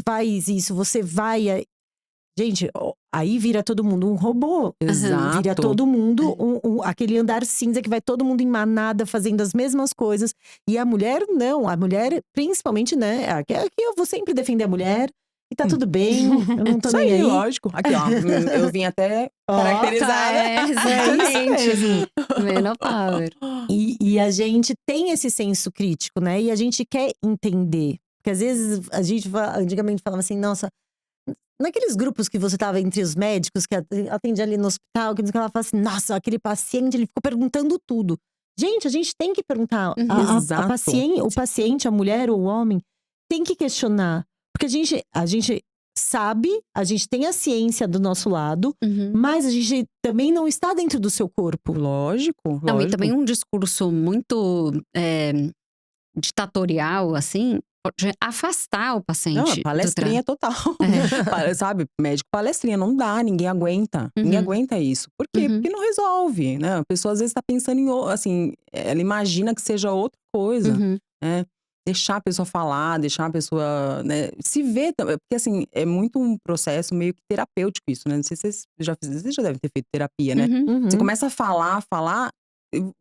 faz isso, você vai. Gente, aí vira todo mundo um robô. Aham. Vira Exato. todo mundo aquele andar cinza que vai todo mundo em manada fazendo as mesmas coisas. E a mulher, não. A mulher, principalmente, né? Aqui eu vou sempre defender a mulher. E tá tudo bem, eu não tô Isso nem aí, aí. lógico. Aqui, ó. Eu vim até Ó, caracterizada. É, isso exatamente. mesmo. Menopower. E a gente tem esse senso crítico, né? E a gente quer entender. Porque às vezes a gente antigamente falava assim, nossa. Naqueles grupos que você tava entre os médicos, que atende ali no hospital, que ela fala assim, nossa, aquele paciente, ele ficou perguntando tudo. Gente, a gente tem que perguntar. Uhum. Exato. O paciente, a mulher ou o homem, tem que questionar. Porque a gente sabe, a gente tem a ciência do nosso lado, Uhum. mas a gente também não está dentro do seu corpo. Lógico, Não, e lógico. também um discurso muito ditatorial, assim, pode afastar o Não, paciente do palestrinha total. Sabe, médico palestrinha, não dá, ninguém aguenta. Ninguém Uhum. aguenta isso. Por quê? Uhum. Porque não resolve, né? A pessoa às vezes tá pensando assim, ela imagina que seja outra coisa, Uhum. né? Deixar a pessoa falar, deixar a pessoa, né, se ver também. Porque assim, é muito um processo meio que terapêutico isso, né? Não sei se vocês vocês já devem ter feito terapia, né? Uhum. Você Uhum. começa a falar,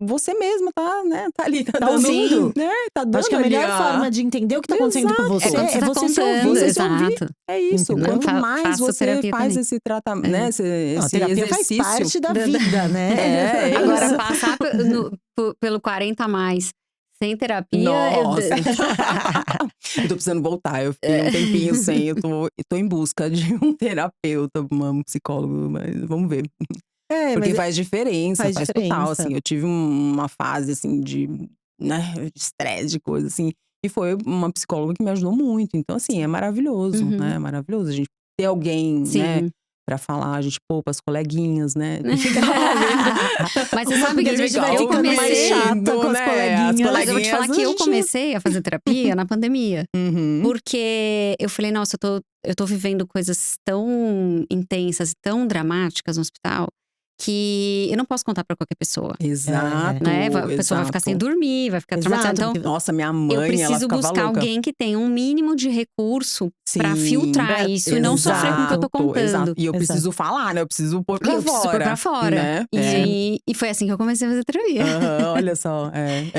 você mesma tá, né, tá ali, tá Tá dando, ouvindo. né? Tá dando Acho que a ali melhor forma de entender o que tá acontecendo com você É quando você tá você se contando, ouvir. você se ouvir. exato. É isso. Entendeu? Quanto mais Faço você terapia faz também. esse tratamento, É. né? Não, a Esse terapia faz exercício. parte da vida, né? É Agora, isso. passar pelo 40 a mais sem terapia, Nossa. Eu tô precisando voltar. Eu fiquei um tempinho sem. Eu tô em busca de um terapeuta, um psicólogo, mas vamos ver. Porque Mas faz diferença, faz faz total, diferença. assim. Eu tive uma fase, assim, né, de estresse, de coisa, assim. E foi uma psicóloga que me ajudou muito. Então, assim, é maravilhoso, né? Uhum. É maravilhoso a gente ter alguém, né, Sim. pra falar. A gente poupa as coleguinhas, né? Mas você sabe que Porque a gente vai eu ficando mais comecei… chata com as né? coleguinhas. Mas eu vou te falar que eu comecei a fazer terapia na pandemia. Uhum. Porque eu falei, nossa, eu tô vivendo coisas tão intensas, tão dramáticas no hospital, que eu não posso contar pra qualquer pessoa. Exato, Né? A pessoa vai ficar sem dormir, vai ficar traumatizada. Exato, Então, porque Nossa, minha eu mãe, ela preciso ficava buscar louca. alguém que tenha um mínimo de recurso pra Sim, filtrar isso e não sofrer com o que eu tô contando. Exato. E eu Exato. preciso falar, né? Eu preciso pôr E pra eu preciso pôr pra fora. né? E foi assim que eu comecei a fazer terapia. Aham, olha só.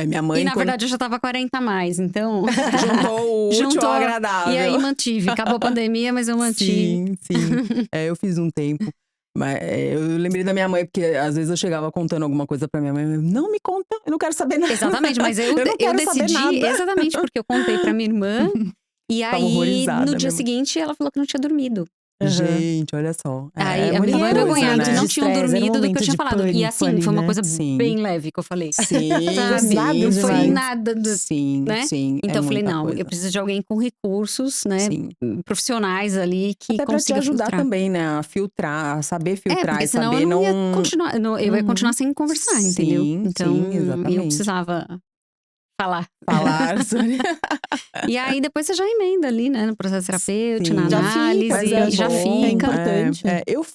Minha mãe. E na verdade eu já tava 40 a mais, então. Juntou o útil ao agradável. E aí mantive. Acabou a pandemia, mas eu mantive. Sim. Eu fiz um tempo. Mas eu lembrei da minha mãe, porque às vezes eu chegava contando alguma coisa pra minha mãe. Não me conta, eu não quero saber nada. Exatamente, mas eu não quero saber decidi nada. exatamente porque eu contei pra minha irmã. E Tava aí, horrorizada, no minha dia mãe. seguinte, ela falou que não tinha dormido. Gente, olha só. Aí a muita minha irmã coisa, envergonhada, né? que não de tinham estresse, era um dormido do que eu momento tinha de falado. E pânico assim, ali, foi uma né? coisa Sim. bem leve que eu falei. Sim, Sabe? Nada Não foi demais. nada do, sim, né? sim. Então eu falei, muita não, coisa. eu preciso de alguém com recursos, né? Sim. Profissionais ali que Até pra te consiga ajudar filtrar. também, né? A filtrar, a saber filtrar Porque e senão saber eu não ia não. continuar, eu ia continuar sem conversar, entendeu? Sim, Então sim, exatamente. eu precisava falar. Falar sobre. E aí depois você já emenda ali, né? No processo terapêutico, na Sim. Já fica, análise, Mas é já bom, É fica. importante.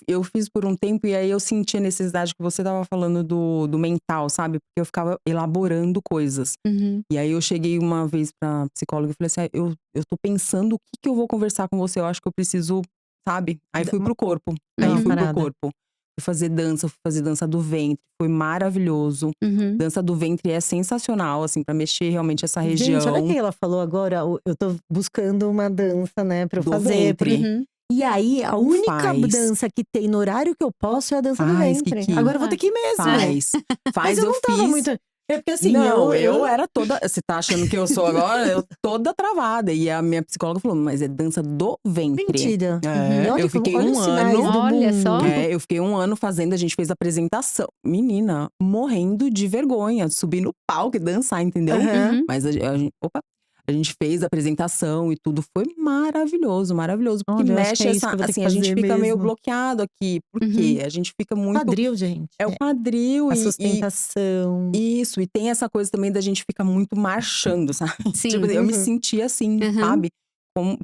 Eu fiz por um tempo e aí eu senti a necessidade que você tava falando do mental, sabe? Porque eu ficava elaborando coisas. Uhum. E aí eu cheguei uma vez pra psicóloga e falei assim: eu tô pensando o que eu vou conversar com você. Eu acho que eu preciso, sabe? Aí fui pro corpo. Dá Aí uma fui pro parada. corpo. Fui fazer dança do ventre. Foi maravilhoso. Uhum. Dança do ventre é sensacional, assim, pra mexer realmente essa região. Gente, olha o que ela falou agora. Eu tô buscando uma dança, né, pra eu Do fazer. ventre. Uhum. E aí, a única Faz. dança que tem no horário que eu posso é a dança do Faz, ventre. Kiki. Agora eu vou ter que ir mesmo. Faz. Mas Faz, eu eu não tava fiz. muito. É porque assim, Não, eu era toda. Você tá achando que eu sou agora? Eu toda travada. E a minha psicóloga falou, mas é dança do ventre. Mentira. É, Olha eu fiquei olha um os sinais ano. do Olha mundo. só. Eu fiquei um ano fazendo, a gente fez a apresentação. Menina, morrendo de vergonha, de subir no palco e dançar, entendeu? Aham. Uhum. Mas a gente fez a apresentação e tudo foi maravilhoso, maravilhoso. Porque Olha, eu acho que mexe é isso que essa. eu vou ter que Assim, a gente fazer fica meio mesmo. bloqueado aqui. Por Uhum. quê? A gente fica muito. Quadril, gente. É o quadril A e sustentação. isso, e tem essa coisa também da gente ficar muito marchando, sabe? Sim. Tipo, eu me Uhum. senti assim, Uhum. sabe?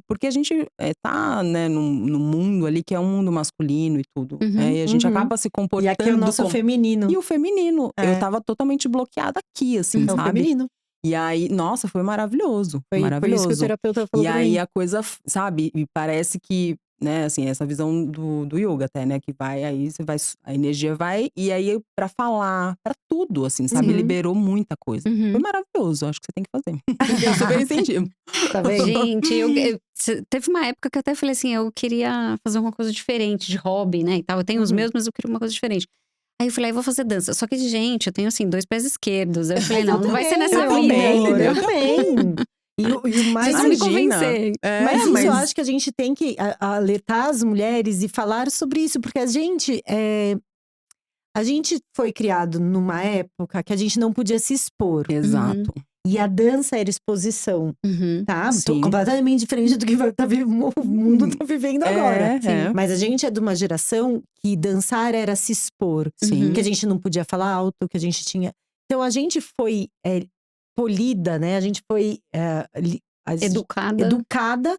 Porque a gente tá, né, num mundo ali que é um mundo masculino e tudo, Uhum. né? E a gente Uhum. acaba se E comportando aqui é o nosso como… feminino. E o feminino, eu É. tava totalmente bloqueada aqui, assim, É o sabe? feminino. E aí, nossa, foi maravilhoso, Foi isso que o maravilhoso. terapeuta falou E pra aí mim. a coisa, sabe, e parece que, né, assim, essa visão do yoga até, né, que vai aí, a energia vai, e aí pra falar, pra tudo, assim, sabe, Uhum. liberou muita coisa. Foi Uhum. maravilhoso, acho que você tem que fazer. Eu super incentivo. Tá vendo? Gente, teve uma época que eu até falei assim, eu queria fazer uma coisa diferente de hobby, né, e tal. Eu tenho os Uhum. meus, mas eu queria uma coisa diferente. Aí eu falei, eu vou fazer dança. Só que, gente, eu tenho assim, 2 pés esquerdos. Aí eu falei, não vai ser nessa Eu vida, também, entendeu? eu também. E o mais Precisa me Imagina. convencer. Mas isso mas eu acho que a gente tem que alertar as mulheres e falar sobre isso, porque a gente foi criado numa época que a gente não podia se expor. Exato. E a dança era exposição, Uhum. tá? Sim. Completamente diferente do que o mundo tá vivendo agora. É. Mas a gente é de uma geração que dançar era se expor. Sim. Que a gente não podia falar alto, que a gente tinha… Então a gente foi polida, né? A gente foi educada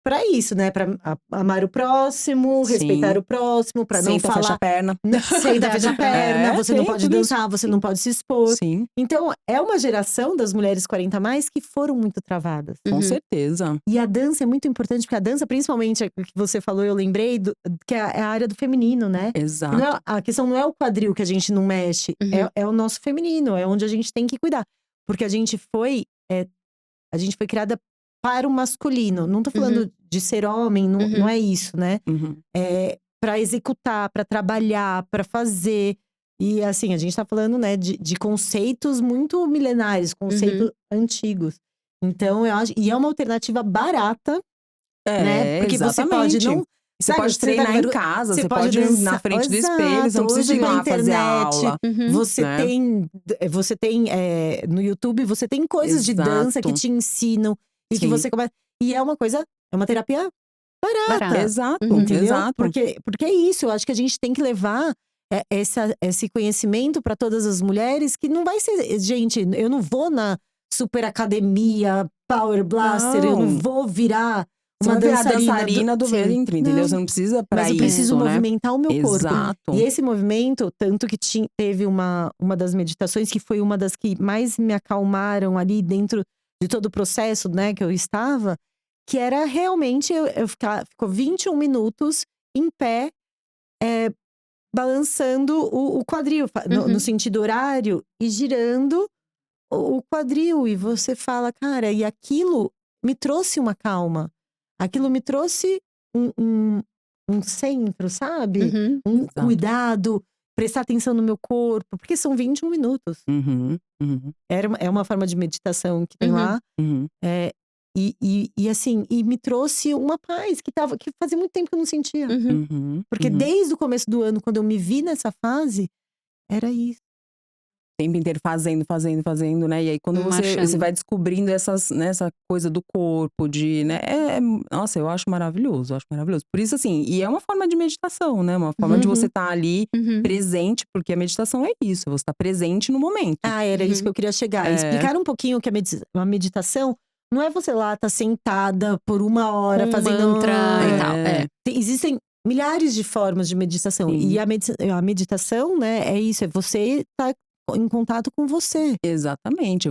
pra isso, né? Pra amar o próximo, Sim. respeitar o próximo, pra não Senta, fecha falar… a perna. Senta, fecha a perna, você não tem pode tudo isso. dançar, você não pode se expor. Sim, Então, é uma geração das mulheres 40 a mais que foram muito travadas. com Uhum. certeza. E a dança é muito importante, porque a dança, principalmente, o que você falou, eu lembrei, que é a área do feminino, né? Exato. Não a questão não é o quadril que a gente não mexe, Uhum. é o nosso feminino, é onde a gente tem que cuidar. Porque a gente foi criada para o masculino. Não tô falando de ser homem, não é isso, né? Uhum. É pra executar, pra trabalhar, pra fazer. E assim, a gente tá falando, né, de conceitos muito milenares, conceitos antigos. Então, eu acho… E é uma alternativa barata, né? Porque você pode exatamente. não… Você sabe, pode treinar tá em casa, você pode dançar. na frente do espelho, você não precisa Hoje ir na lá fazer a internet, aula. você né? tem no YouTube, você tem coisas de dança que Exato. te ensinam. E que Sim. você começa… E é uma terapia barata. Exato, Entendeu? exato. Porque é isso, eu acho que a gente tem que levar esse conhecimento para todas as mulheres, que não vai ser… Gente, eu não vou na super academia, Power Blaster, eu não Não. vou virar Você uma vai virar dançarina do Sim. ventre, entendeu? Não. Você não precisa pra Mas eu isso, preciso né? movimentar o meu corpo. Exato. E esse movimento, tanto que teve uma das meditações, que foi uma das que mais me acalmaram ali dentro de todo o processo, né, que eu estava, que era realmente ficou 21 minutos em pé, balançando o quadril, no sentido horário, e girando o quadril. E você fala, cara, e aquilo me trouxe uma calma. Aquilo me trouxe um centro, sabe? Um Exato. cuidado, prestar atenção no meu corpo, porque são 21 minutos. Uhum. É uma forma de meditação que tem lá. Uhum. E assim, e me trouxe uma paz que fazia muito tempo que eu não sentia. Uhum. Porque desde o começo do ano, quando eu me vi nessa fase, era isso. O tempo inteiro fazendo, né? E aí quando você Marchando. vai descobrindo essa coisa do corpo, né? Nossa, eu acho maravilhoso, Por isso, assim, e é uma forma de meditação, né? Uma forma de você estar ali presente, porque a meditação é isso, você tá presente no momento. Era isso que eu queria chegar. Explicar um pouquinho que a meditação não é você lá tá sentada por 1 hora Com fazendo mantra e tal. Existem milhares de formas de meditação. Sim. E a meditação, né, é isso, é você tá em contato com você. Exatamente.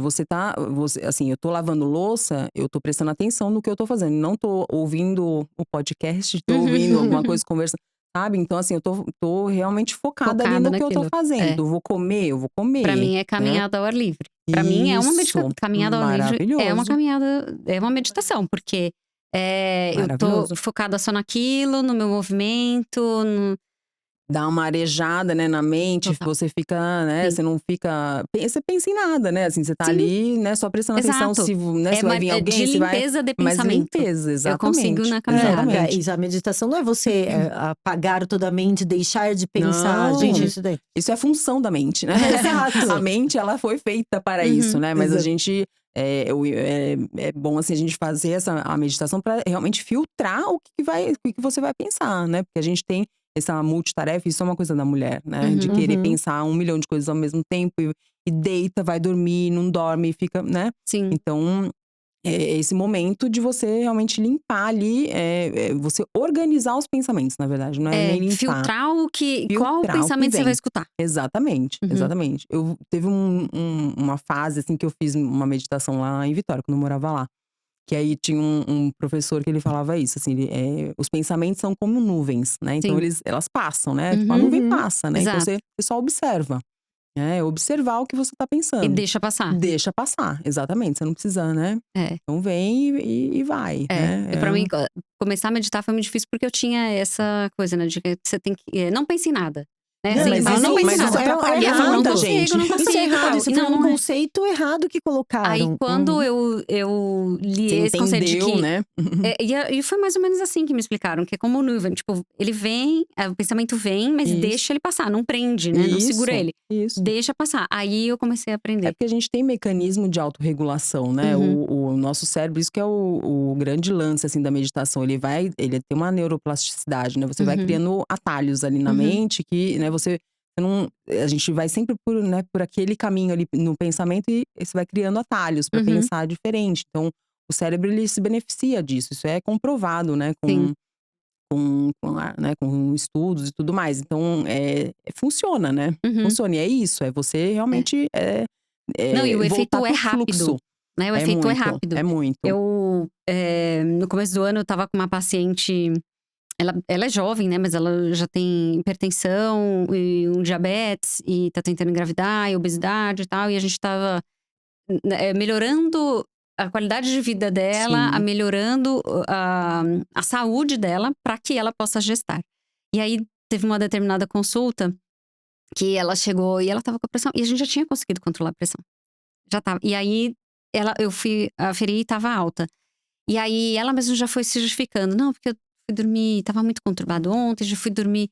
Assim, eu tô lavando louça, eu tô prestando atenção no que eu tô fazendo. Não tô ouvindo o podcast, tô ouvindo alguma coisa, conversando, sabe? Então, assim, eu tô realmente focada ali no que eu tô fazendo. Vou comer, eu vou comer. Pra mim é caminhada ao ar livre. Pra mim é uma meditação. Isso, Caminhada ao ar livre é uma maravilhoso. caminhada, é uma meditação, porque eu tô Maravilhoso. focada só naquilo, no meu movimento, dá uma arejada, né, na mente, Total. você fica, né, Sim. você não fica, você pensa em nada, né, assim, você tá Sim. ali, né, só prestando atenção Exato. se, né, se vai vir De alguém, se vai… limpeza de Mas pensamento. limpeza, Eu consigo exatamente, na caminhada. É, isso, a meditação não é você apagar toda a mente, deixar de pensar. Gente, Não, isso daí. isso é função da mente, né? Exato. A mente, ela foi feita para isso, né? Mas a Exato. gente… É bom, assim, a gente fazer a meditação para realmente filtrar o que você vai pensar, né? Porque a gente tem essa multitarefa, isso é uma coisa da mulher, né? De querer Uhum. pensar 1 milhão de coisas ao mesmo tempo e deita, vai dormir, não dorme, fica, né? Sim. Então, é esse momento de você realmente limpar ali, você organizar os pensamentos, na verdade, não é nem limpar. Filtrar qual Filtrar o que pensamento você vai vem. escutar. Exatamente, exatamente. Teve uma fase, assim, que eu fiz uma meditação lá em Vitória, quando eu morava lá. Que aí tinha um professor que ele falava isso, assim, os pensamentos são como nuvens, né? Então Sim. elas passam, né? Tipo, a nuvem passa, né? Então Exato. você só observa. Observar o que você tá E pensando. deixa passar. Deixa passar, exatamente. Você não precisa, né? É. Então vem e vai, né? Pra mim, começar a meditar foi muito difícil porque eu tinha essa coisa, né? De que você tem que… não pense em nada. Né? Não, Assim, mas fala, não isso pense em isso nada. atrapalha E eu falo, não muita consigo, gente. não Isso consigo. é errado, tal. isso E foi um não, conceito errado que colocaram. Aí quando eu li Você esse conceito de entendeu, que… né? E foi mais ou menos assim que me explicaram, que é como nuvem. Tipo, ele vem, o pensamento vem, mas Isso. deixa ele passar. Não prende, né? Não segura ele. Isso. Deixa passar. Aí eu comecei a É aprender. porque a gente tem mecanismo de autorregulação, né? O nosso cérebro, isso que é o grande lance, assim, da meditação. Ele tem uma neuroplasticidade, né? Você vai criando atalhos ali na mente que, né, você não… A gente vai sempre por aquele caminho ali no pensamento e você vai criando atalhos para pensar diferente. Então, o cérebro, ele se beneficia disso. Isso é comprovado, né? Sim. Com estudos e tudo mais. Então, funciona, né? Funciona. E é isso, é você realmente Não, e o voltar efeito é pro rápido. fluxo. Né? O efeito é rápido. É muito. Eu, no começo do ano, eu tava com uma paciente… Ela é jovem, né? Mas ela já tem hipertensão e um diabetes. E tá tentando engravidar, e obesidade e tal. E a gente tava melhorando a qualidade de vida dela, Sim. melhorando a saúde dela para que ela possa gestar. E aí, teve uma determinada consulta que ela chegou e ela tava com a pressão. E a gente já tinha conseguido controlar a pressão. Já tava. E aí, eu fui aferir e tava alta. E aí, ela mesma já foi se justificando. Não, porque eu fui dormir, tava muito conturbado ontem, já fui dormir,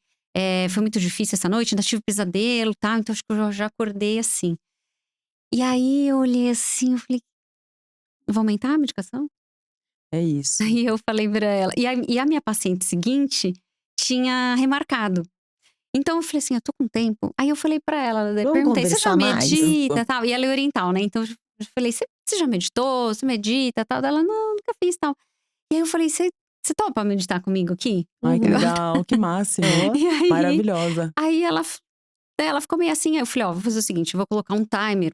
foi muito difícil essa noite, ainda tive pesadelo e tal. Então, acho que eu já acordei assim. E aí, eu olhei assim, eu falei… Vou aumentar a medicação? É isso. Aí eu falei pra ela. E a minha paciente seguinte tinha remarcado. Então eu falei assim: eu tô com tempo. Aí eu falei pra ela, perguntei: você já conversar mais? medita tal? E ela é oriental, né? Então eu falei: você já meditou? Você medita tal? Ela: não, nunca fiz tal. E aí eu falei: você topa meditar comigo aqui? Ai, que legal, que máximo. E aí, Maravilhosa. Aí ela ficou meio assim. Aí eu falei: ó, vou fazer o seguinte, eu vou colocar um timer.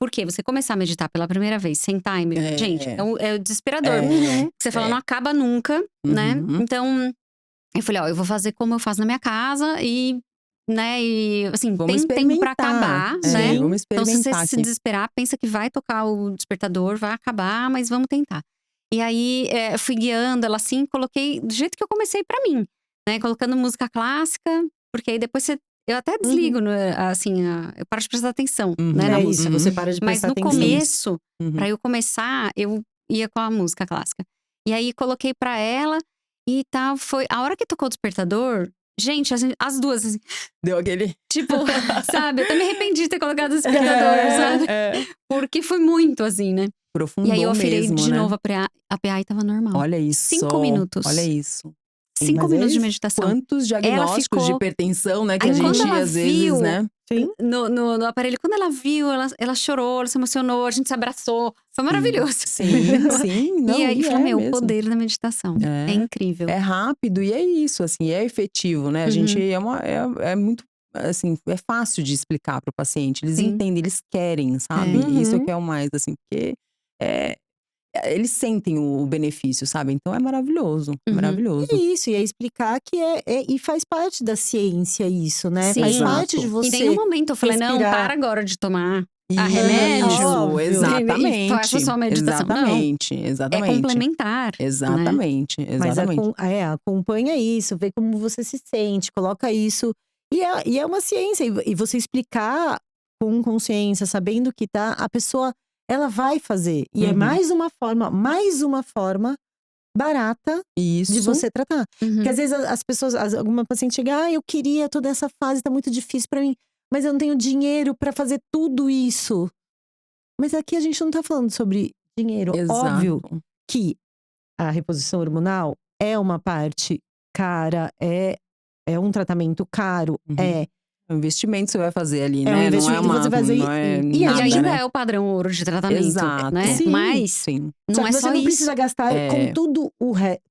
Porque você começar a meditar pela primeira vez sem timer, gente, é desesperador. Você fala, não acaba nunca, né? Então, eu falei, ó, eu vou fazer como eu faço na minha casa e, né, e assim, Vamos tem tempo pra experimentar. acabar, né? Vamos Então, se você experimentar se aqui. desesperar, pensa que vai tocar o despertador, vai acabar, mas vamos tentar. E aí, eu fui guiando ela assim, coloquei do jeito que eu comecei pra mim, né? Colocando música clássica, porque aí depois eu até desligo, assim, eu paro de prestar atenção, né, na É música. isso, você para de Mas prestar no atenção. começo, pra eu começar, eu ia com a música clássica. E aí, coloquei pra ela e tal, foi… A hora que tocou o despertador, gente, as duas, assim… Deu aquele… Tipo, sabe? Eu até me arrependi de ter colocado o despertador, sabe? Porque foi muito, assim, né? Profundou E aí, eu aferei mesmo, de né? novo a PA e tava normal. Olha isso. 5 minutos. Olha isso. 5 Mas minutos de isso, meditação. Quantos diagnósticos de hipertensão, né? Que Aí, a quando gente, ela às vezes, viu, né? Sim. No aparelho, quando ela viu, ela chorou, ela se emocionou, a gente se abraçou. Foi maravilhoso. Sim. Não, E aí falou, o mesmo. poder da meditação. É incrível. É rápido e é isso, assim, é efetivo, né? A gente é muito, assim, é fácil de explicar para o paciente. Eles entendem, eles querem, sabe? Isso é que é o mais, assim, porque eles sentem o benefício, sabe? Então é maravilhoso, maravilhoso. É isso, e é explicar que e faz parte da ciência isso, né? Sim. Faz parte de Exato. você. Em nenhum momento eu falei, não, respirar. para agora de tomar remédio. Óbvio. Exatamente. E faça só a meditação. Exatamente, Não. exatamente. É complementar. Exatamente, Mas exatamente. acompanha isso, vê como você se sente, coloca isso E é uma ciência, e você explicar com consciência, sabendo que a pessoa, ela vai fazer. E é Uhum. mais uma forma barata de Isso. você tratar. Porque Uhum. às vezes as pessoas, alguma paciente chega, eu queria toda essa fase, tá muito difícil pra mim, mas eu não tenho dinheiro pra fazer tudo isso. Mas aqui a gente não tá falando sobre dinheiro. Óbvio Exato. que a reposição hormonal é uma parte cara, é um tratamento caro, Uhum. É um investimento que você vai fazer ali, é um né? Não é investimento que você vai fazer. não é E a E gente nada, ainda né? é o padrão ouro de tratamento, Exato. né? Sim. Mas Sim. Só não que é você só não isso. precisa gastar com É. tudo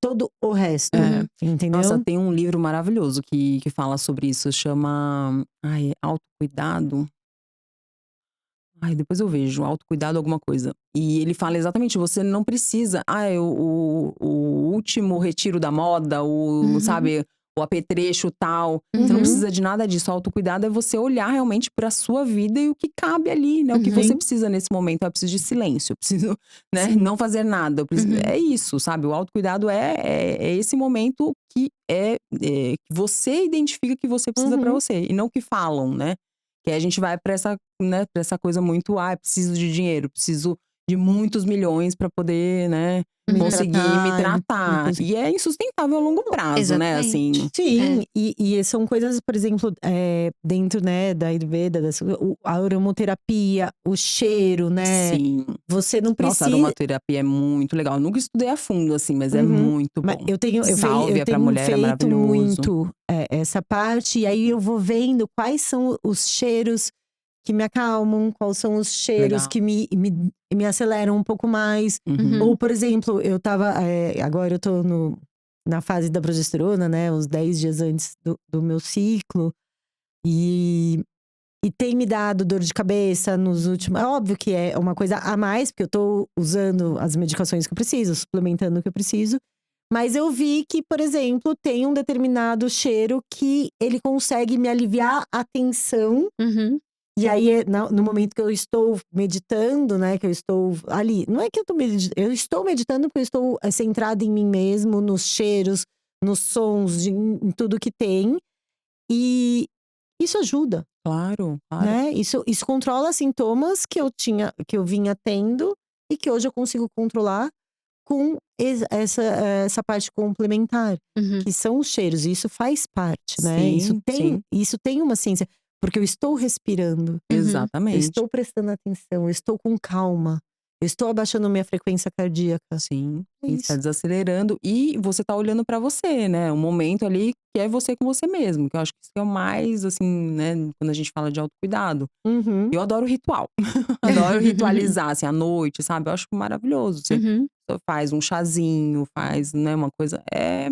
todo o resto, É. Nossa, entendeu? tem um livro maravilhoso que fala sobre isso, chama, Autocuidado. Depois eu vejo, autocuidado alguma coisa. E ele fala exatamente, você não precisa, o último retiro da moda, Uhum. sabe, o apetrecho tal. Você não Uhum. precisa de nada disso. O autocuidado é você olhar realmente pra sua vida e o que cabe ali, né? O que você Sim. precisa nesse momento. Eu preciso de silêncio, eu preciso, né, Sim. não fazer nada. Uhum. É isso, sabe? O autocuidado é esse momento que que você identifica que você precisa pra Uhum. você. E não o que falam, né? Que aí a gente vai pra essa, né, pra essa coisa muito, preciso de dinheiro, preciso de muitos milhões pra poder, né, Me conseguir me tratar, me tratar. conseguir. E é insustentável a longo prazo, né, Exatamente. assim. Sim, e são coisas, por exemplo, dentro, né, da Ayurveda, a aromaterapia, o cheiro, né? Sim. Você não Nossa, a precisa. aromaterapia é muito legal. Eu nunca estudei a fundo, assim, mas é Uhum. muito Mas bom. eu Sálvia pra tenho mulher é feito maravilhoso. muito essa parte, e aí eu vou vendo quais são os cheiros que me acalmam, quais são os cheiros Legal. que me aceleram um pouco mais. Uhum. Ou, por exemplo, agora eu tô na fase da progesterona, né? Os 10 dias antes do meu ciclo. E, e tem me dado dor de cabeça nos últimos. É óbvio que é uma coisa a mais, porque eu tô usando as medicações que eu preciso, suplementando o que eu preciso. Mas eu vi que, por exemplo, tem um determinado cheiro que ele consegue me aliviar a tensão. Uhum. E aí, no momento que eu estou meditando, né, que eu estou ali, não é que eu tô meditando, eu estou meditando porque eu estou centrada em mim mesmo, nos cheiros, nos sons, em tudo que tem. E isso ajuda, Claro, claro. né? Isso controla sintomas que eu vinha tendo e que hoje eu consigo controlar com essa parte complementar, Uhum. que são os cheiros. E isso faz parte, né? Sim, sim. Isso tem uma ciência, porque eu estou respirando. Uhum. Eu Exatamente. estou prestando atenção, eu estou com calma, eu estou abaixando minha frequência cardíaca. Sim, É sim, você tá isso. desacelerando e você tá olhando pra você, né, um momento ali que é você com você mesmo, que eu acho que isso é o mais, assim, né, quando a gente fala de autocuidado. Uhum. Eu adoro ritual, adoro ritualizar, assim, à noite, sabe, eu acho maravilhoso. Você Uhum. faz um chazinho, faz, né, uma coisa é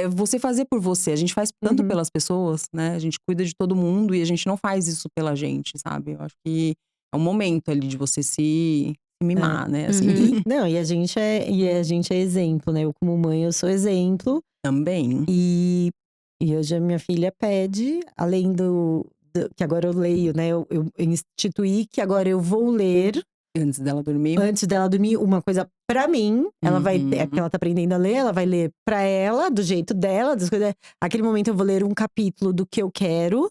você fazer por você, a gente faz tanto Uhum. pelas pessoas, né, a gente cuida de todo mundo e a gente não faz isso pela gente, sabe. Eu acho que é um momento ali de você se É. mimar, né, assim. Uhum. Não, e a gente é exemplo, né? Eu, como mãe, eu sou exemplo. Também. E, e hoje a minha filha pede, além que agora eu leio, né? Eu instituí que agora eu vou ler Antes dela dormir. antes dela dormir uma coisa pra mim. Ela vai ter, porque Uhum. ela tá aprendendo a ler, ela vai ler pra ela, do jeito dela, das coisas. Aquele momento eu vou ler um capítulo do que eu quero.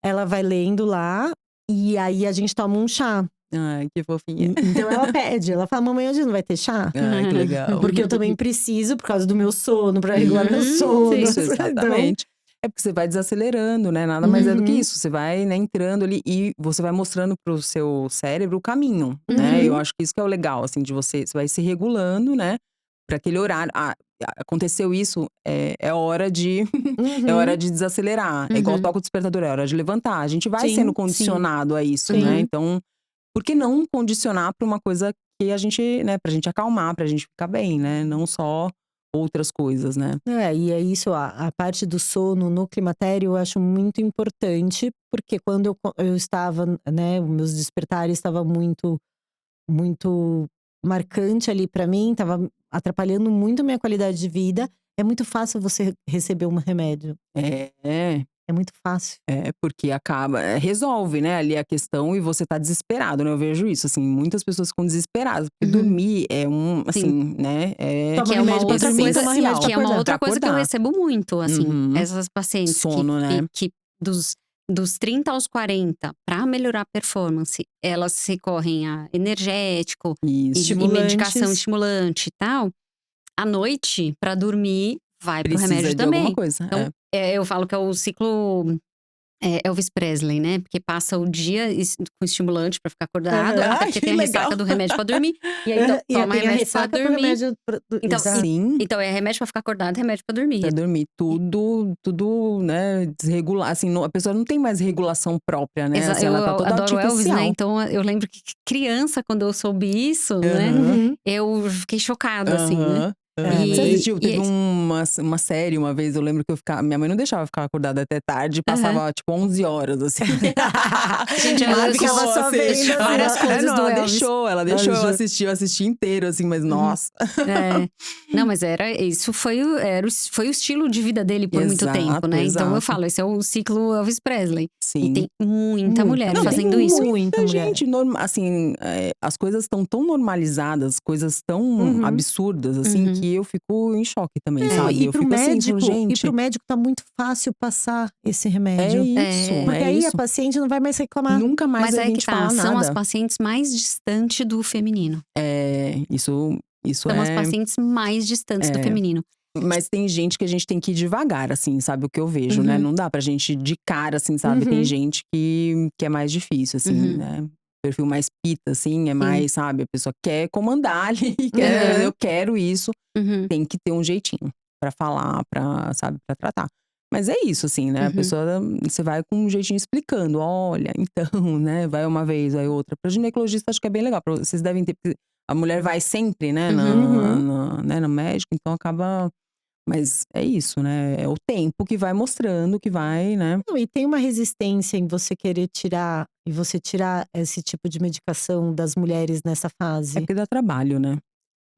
Ela vai lendo lá, e aí a gente toma um chá. Ai, que fofinha. Então ela pede, ela fala: mamãe, hoje não vai ter chá? Ai, que legal. Porque eu também preciso, por causa do meu sono, pra regular meu Uhum. sono. Sim. Isso, Então. exatamente. É porque você vai desacelerando, né, nada mais é do que Uhum, isso, você vai, né, entrando ali e você vai mostrando para o seu cérebro o caminho, né. Eu uhum, acho que isso que é o legal, assim, de você vai se regulando, né, pra aquele horário. Aconteceu isso, é hora de é hora uhum. de desacelerar. É igual Uhum. toca o despertador, é hora de levantar. A gente vai sendo Sim, sim, condicionado a isso, né, sim. Uhum. então por que não condicionar pra uma coisa que a gente, né, pra gente acalmar, pra gente ficar bem, né, não só outras coisas, né. E é isso, a parte do sono no climatério eu acho muito importante, porque quando eu estava, né, os meus despertares estava muito marcante ali pra mim, estava atrapalhando muito a minha qualidade de vida. É muito fácil você receber um remédio. É, É muito fácil. Porque resolve, né, ali a questão e você tá desesperado, né? Eu vejo isso, assim, muitas pessoas ficam desesperadas. Porque Uhum. dormir é Sim. assim, né? Toma Que é uma remédio pra outra dormir, coisa, toma remédio pra que é uma acordar. outra Pra coisa que eu acordar. recebo muito, assim. Uhum. Essas pacientes Sono, né? que dos 30 aos 40, pra melhorar a performance, elas recorrem a energético Isso. e medicação Estimulantes. estimulante e tal. À noite, pra dormir, vai pro Precisa remédio de alguma também. coisa. Então, eu falo que é o ciclo Elvis Presley, né? Porque passa o dia com estimulante pra ficar acordado, Aham. até Ai, porque que tem a legal. ressaca do remédio pra dormir. E aí E toma tem a remédio pra ressaca pro dormir. remédio Então, exato. Sim. Então é remédio pra ficar acordado, remédio pra dormir. Pra dormir. Tudo, né, desregular. Assim, a pessoa não tem mais regulação própria, né? Assim, Eu ela tá toda adoro Elvis, né? artificial. Então eu lembro que criança, quando eu soube isso, né? Uhum. Eu fiquei chocada, assim, né? Aham. Você assistiu? Teve uma série uma vez, eu lembro que minha mãe não deixava eu ficar acordada até tarde, passava tipo 11 horas, assim. Gente, ela ficava só vendo várias coisas não, do ela Elvis. ela deixou eu assisti inteiro, assim, mas nossa. Não, mas isso foi o estilo de vida dele por muito tempo, né? Então eu Exato. falo, esse é o ciclo Elvis Presley. E Sim. tem muita mulher Não, fazendo tem isso. Muita mulher. gente, assim, as coisas estão tão normalizadas, coisas tão absurdas, assim, que eu fico em choque também, sabe? E Eu pro fico assim, médico, gente, tá muito fácil passar esse é remédio. isso, Porque é aí a isso. paciente não vai mais reclamar. Nunca mais Mas vai é vir que te falar são as nada. pacientes mais distantes do feminino. Isso São as pacientes mais distantes do feminino. Mas tem gente que a gente tem que ir devagar, assim, sabe? O que eu vejo, né? Não dá pra gente ir de cara, assim, sabe? Tem gente que é mais difícil, assim, né? Perfil mais pita, assim, é mais, sabe? A pessoa quer comandar ali, eu quero isso. Tem que ter um jeitinho pra falar, sabe? Pra tratar. Mas é isso, assim, né? A pessoa, você vai com um jeitinho explicando. Olha, então, né? Vai uma vez, vai outra. Pra ginecologista, acho que é bem legal. Vocês devem ter… A mulher vai sempre, né? No médico, então acaba… Mas é isso, né? É o tempo que vai mostrando, que vai, né? Não, e tem uma resistência em você querer tirar esse tipo de medicação das mulheres nessa É fase. porque dá trabalho, né?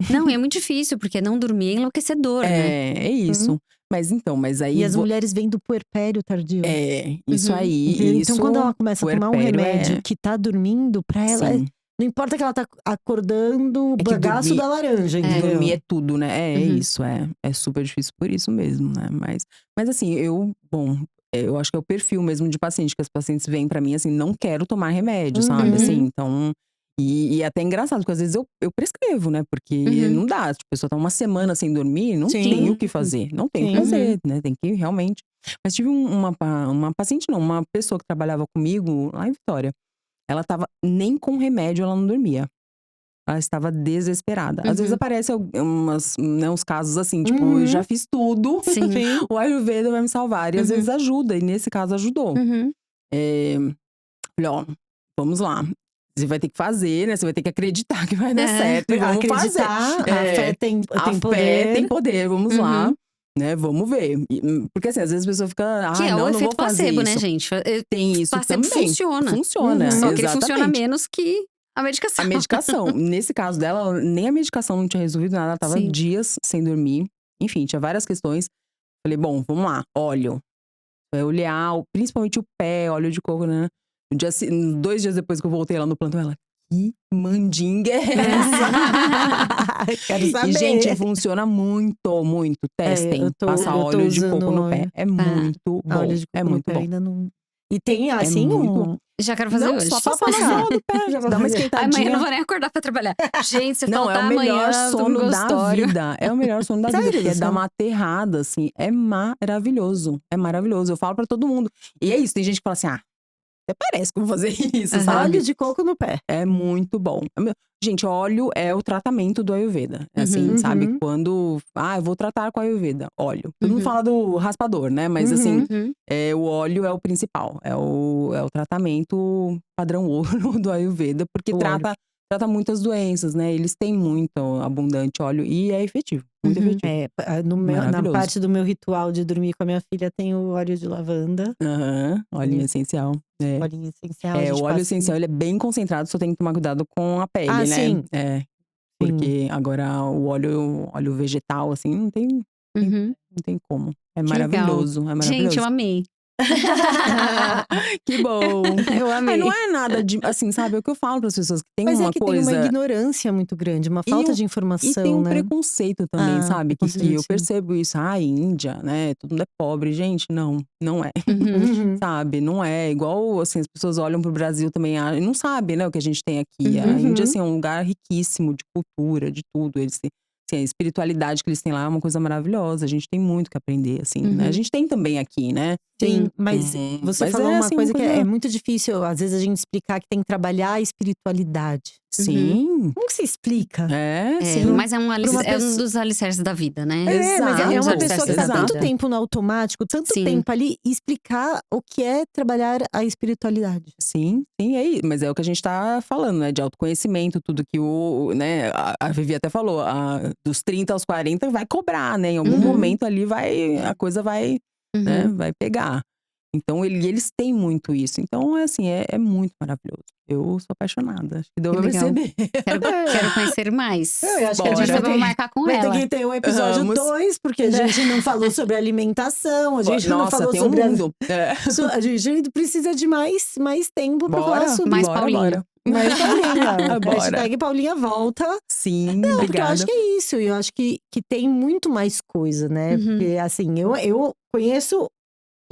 Não, e é muito difícil, porque não dormir é enlouquecedor, né? É isso. Mas aí… E as mulheres vêm do puerpério tardio. Isso aí, Entendeu? isso… Então, quando ela começa a tomar um puerpério remédio que tá dormindo, pra ela, Sim. não importa que ela tá acordando o que bagaço dormir- da laranja, entendeu? Dormir é tudo, né? É isso, é super difícil por isso mesmo, né? Mas assim, eu acho que é o perfil mesmo de paciente, que as pacientes vêm pra mim assim, não quero tomar remédio, sabe? Assim, então… E é até engraçado, porque às vezes eu prescrevo, né? Porque não dá, tipo, a pessoa tá uma semana sem dormir, não Sim. tem o que fazer. Não tem o que Sim. fazer, né? Tem que realmente… Mas tive uma paciente, não, uma pessoa que trabalhava comigo lá em Vitória. Ela tava, nem com remédio ela não dormia. Ela estava desesperada. Às vezes aparecem uns casos assim, tipo, eu já fiz tudo, Sim. o Ayurveda vai me salvar. E às vezes ajuda, e nesse caso ajudou. Falei, ó, vamos lá. Você vai ter que fazer, né? Você vai ter que acreditar que vai dar certo. E vamos Acreditar, fazer. a fé tem poder. Fé tem poder, vamos lá. Né, vamos ver. Porque assim, às vezes a pessoa fica… Que é o não vou efeito fazer placebo, isso. né, gente? Tem isso Placebo também. funciona. Funciona, Só que ele exatamente. funciona menos que a medicação. A medicação. Nesse caso dela, nem a medicação não tinha resolvido nada. Ela tava dias sem dormir. Enfim, tinha várias questões. Falei, bom, vamos lá. Óleo. Vai olhar, principalmente o pé, óleo de coco, né? 2 dias depois que eu voltei lá no plantão, ela… Que mandinga é essa? Quero saber. E, gente, funciona muito, muito. Testem. Passar óleo de coco no pé. É muito bom. Óleo de coco é no muito pé bom. ainda não… E tem assim muito bom. Já quero fazer Não, hoje. só passar só no pé. Dá uma esquentadinha. Amanhã eu não vou nem acordar pra trabalhar. Gente, se Não, é faltar o melhor amanhã, sono da consultório. vida. É o melhor sono da vida. Sério, Porque é dar Luciano? uma aterrada, assim. É maravilhoso. É maravilhoso. Eu falo pra todo mundo. E é isso, tem gente que fala assim, até parece que eu vou fazer isso, sabe? Óleo de coco no pé. É muito bom. Gente, óleo é o tratamento do Ayurveda. É assim, sabe? Quando… eu vou tratar com Ayurveda. Óleo. Todo mundo fala do raspador, né? Mas assim, o óleo é o principal. É o tratamento padrão ouro do Ayurveda. Porque trata muitas doenças, né? Eles têm muito abundante óleo e é efetivo. Muito efetivo. Na parte do meu ritual de dormir com a minha filha tem o óleo de lavanda. Óleo essencial. Óleozinho essencial. O óleo essencial, ele é bem concentrado, só tem que tomar cuidado com a pele, né? Sim. Porque agora o óleo vegetal, assim, não tem como. É maravilhoso, é maravilhoso. Gente, eu amei. Que bom. Eu Ai, amei. não é nada de assim, sabe, é o que eu falo para as pessoas, que tem Mas é uma que tem uma coisa ignorância muito grande, uma falta de e tem informação, um né. preconceito também, sabe, que preconceito, eu sim. percebo isso. Índia, né, todo mundo é pobre. Gente, não, não é. Uhum. Uhum, Sabe, não é igual, assim, as pessoas olham pro Brasil também, e não sabem, né, o que a gente tem aqui. A Índia, uhum. assim, é um lugar riquíssimo de cultura, de tudo. Eles têm, assim, a espiritualidade que eles têm lá é uma coisa maravilhosa. A gente tem muito que aprender, assim, né. A Uhum. gente tem também aqui, né. Sim, Sim. mas você Mas falou é, uma assim, uma coisa que é coisa muito difícil, às vezes, a gente explicar que tem que trabalhar a espiritualidade. Uhum. sim, Como que você explica é, É, sim. mas é pra uma é um pessoa. dos alicerces da vida, né? Mas É um é dos uma Exato, pessoa que alicerces da tá tanto vida. exato. tempo no automático, tanto Sim. tempo ali, explicar o que é trabalhar a espiritualidade. Sim, sim, mas é o que a gente tá falando, né, de autoconhecimento, tudo que né, a Vivi até falou, dos 30 aos 40 vai cobrar, né, em algum Uhum. momento ali a coisa vai, né, Uhum. vai pegar. Então eles têm muito isso, então é assim, é muito maravilhoso. Eu sou apaixonada, acho que deu Que pra legal. perceber. Quero conhecer mais. Eu acho que a A gente gente Bora. vai marcar com vai ter ela. que ter um episódio Vamos. 2, porque a gente não falou sobre alimentação, a gente não Nossa, falou tem um sobre mundo. a gente precisa de mais tempo pra falar Bora, sobre Mais bora, Paulinha. bora. mais Paulinha. Bora. Hashtag Paulinha volta. Sim, Não, porque eu acho obrigada. que é isso. E eu acho que tem muito mais coisa, né? Uhum. Porque, assim, eu conheço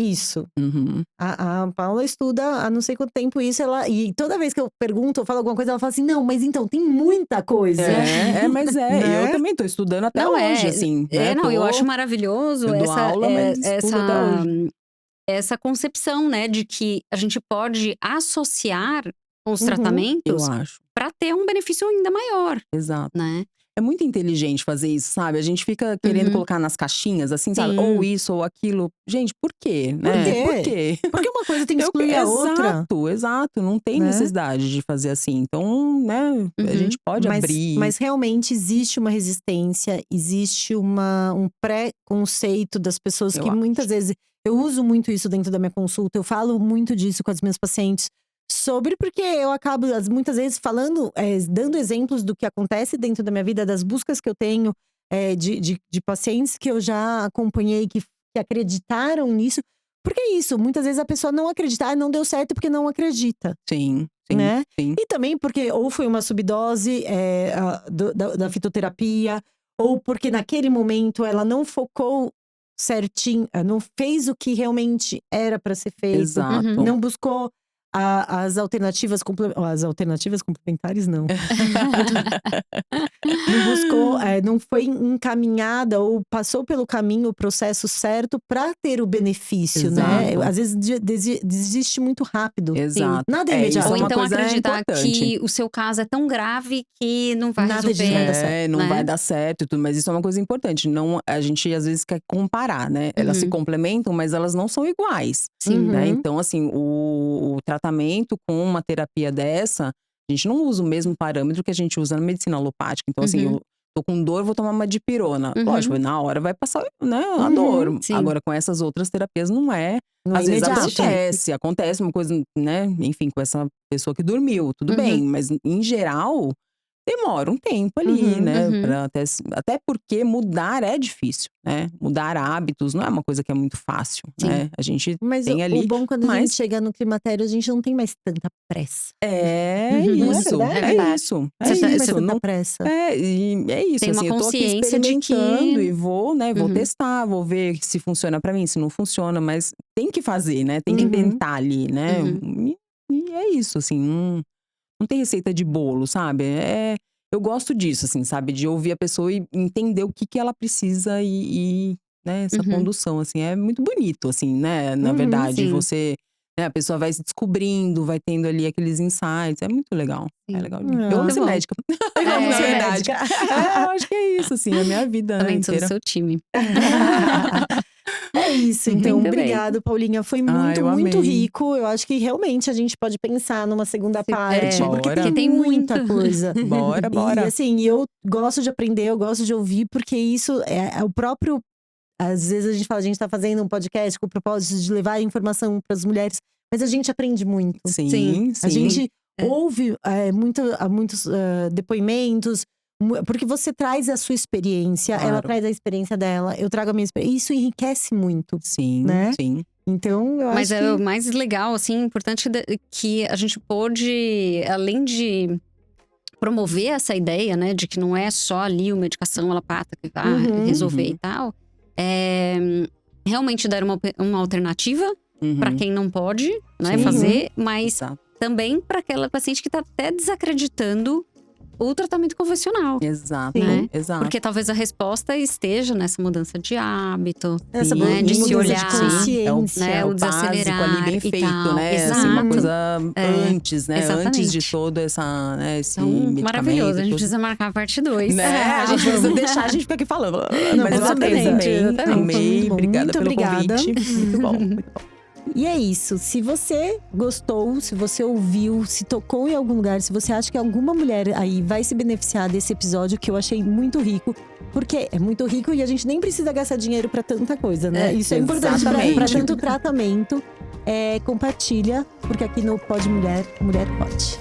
isso. Uhum. A Paula estuda há não sei quanto tempo isso, e toda vez que eu pergunto ou falo alguma coisa, ela fala assim: não, mas então, tem muita coisa. Mas eu Né? também tô estudando até Não, hoje, assim, né, não, eu acho maravilhoso eu dou aula, mas estudo até hoje. essa concepção, né, de que a gente pode associar com os Uhum. Eu tratamentos acho, para ter um benefício ainda maior, exato. né? É muito inteligente fazer isso, sabe, a gente fica querendo Uhum. colocar nas caixinhas, assim, sabe, ou Sim. isso ou aquilo. Gente, por quê, Por né, por quê? quê? Porque uma coisa tem que excluir a outra, Exato, não tem né? necessidade de fazer assim. Então, né, a Uhum. gente pode abrir. Mas realmente existe uma resistência, existe um pré-conceito das pessoas Eu que muitas acho. vezes. Eu uso muito isso dentro da minha consulta, eu falo muito disso com as minhas pacientes. Porque eu acabo, muitas vezes, falando, dando exemplos do que acontece dentro da minha vida, das buscas que eu tenho, de pacientes que eu já acompanhei, que acreditaram nisso. Porque é isso, muitas vezes a pessoa não acredita, não deu certo porque não acredita. Sim, sim, Né? sim. E também porque ou foi uma subdose da fitoterapia, ou porque naquele momento ela não focou certinho, não fez o que realmente era para ser feito, Uhum. Exato. não buscou as alternativas complementares, não. Não buscou, não foi encaminhada ou passou pelo caminho, o processo certo para ter o benefício, né? Exato. Às vezes desiste muito rápido. Exato. Nada é Isso imediato. Ou é uma então coisa acreditar importante. que o seu caso é tão grave que não vai Nada disso vai resolver, dar certo. Não né? vai dar certo e tudo, mas isso é uma coisa importante. Não, a gente às vezes quer comparar, né? Elas se Uhum. complementam, mas elas não são iguais, Sim. né? Uhum. Então, assim, o tratamento com uma terapia dessa, a gente não usa o mesmo parâmetro que a gente usa na medicina alopática. Então, assim, Uhum. eu tô com dor, vou tomar uma dipirona. Lógico, Uhum. na hora vai passar, né, a Uhum. dor. Sim. Agora, com essas outras terapias, não é. Não é Às vezes imediato. acontece uma coisa, né? Enfim, com essa pessoa que dormiu, tudo bem. Uhum. Mas, em geral, demora um tempo ali, Uhum. né? Uhum. Até porque mudar é difícil, né? Mudar hábitos não é uma coisa que é muito fácil, Sim. né? A gente Mas tem o ali, bom quando a gente mas chega no climatério, a gente não tem mais tanta pressa. é Não é isso, verdade? É verdade. isso, A gente não tem mais isso. tanta Não, pressa. e é isso, Tem uma assim, eu tô aqui consciência de experimentando que… e vou, né, vou Uhum. testar, vou ver se funciona pra mim, se não funciona, mas tem que fazer, né? Tem que Uhum. tentar ali, né? Uhum. E é isso, assim, não tem receita de bolo, sabe? Eu gosto disso, assim, sabe? De ouvir a pessoa e entender o que que ela precisa né, essa Uhum. condução, assim, é muito bonito, assim, né? Na Uhum. verdade, Sim. você, né, a pessoa vai se descobrindo, vai tendo ali aqueles insights, é muito legal. É Sim. legal. Eu amo Muito ser bom. médica. Eu amo É. ser verdade. médica. Eu acho que é isso, assim, a minha vida, né, Também sou do inteira. seu time. É isso, então, Muito bem. obrigado, Paulinha. Foi Ah, eu muito amei. rico. Eu acho que realmente a gente pode pensar numa segunda parte, porque Bora. tem Tem muita muito. coisa. Bora, E bora. assim, eu gosto de aprender, eu gosto de ouvir, porque isso é o próprio. Às vezes a gente fala, a gente tá fazendo um podcast com o propósito de levar informação para as mulheres, mas a gente aprende muito. Sim. Sim, A sim. gente ouve muitos depoimentos, Porque você traz a sua experiência, ela Claro. traz a experiência dela, eu trago a minha experiência. Isso enriquece muito, Sim, né? sim. Então, eu Mas acho é o que… mais legal, assim, importante que a gente pôde, além de promover essa ideia, né, de que não é só ali uma medicação alopata que vai Uhum. resolver Uhum. e tal, realmente dar uma alternativa para Uhum. quem não pode, né, Sim. fazer, mas Exato. também para aquela paciente que tá até desacreditando o tratamento convencional. Exato, Né? exato. Porque talvez a resposta esteja nessa mudança de hábito, Essa Sim, né, de se mudança olhar, de consciência. né, o o básico ali desacelerar bem e feito, tal. né? Assim, Exato. uma coisa É, antes, né? Antes de exatamente. todo essa, né, esse Então, medicamento. maravilhoso. A gente todo- precisa marcar a parte 2. Né? A gente precisa deixar, a gente fica aqui falando. Não, Mas com eu adorei certeza. também. Exatamente. Não, foi Amei, muito bom. obrigada Muito pelo obrigada. convite. Muito bom, muito bom. E é isso. Se você gostou, se você ouviu, se tocou em algum lugar, se você acha que alguma mulher aí vai se beneficiar desse episódio, que eu achei muito rico. Porque é muito rico e a gente nem precisa gastar dinheiro pra tanta coisa, né? Isso é importante pra exatamente. tanto tratamento. Compartilha, porque aqui no Pode Mulher, Mulher Pode.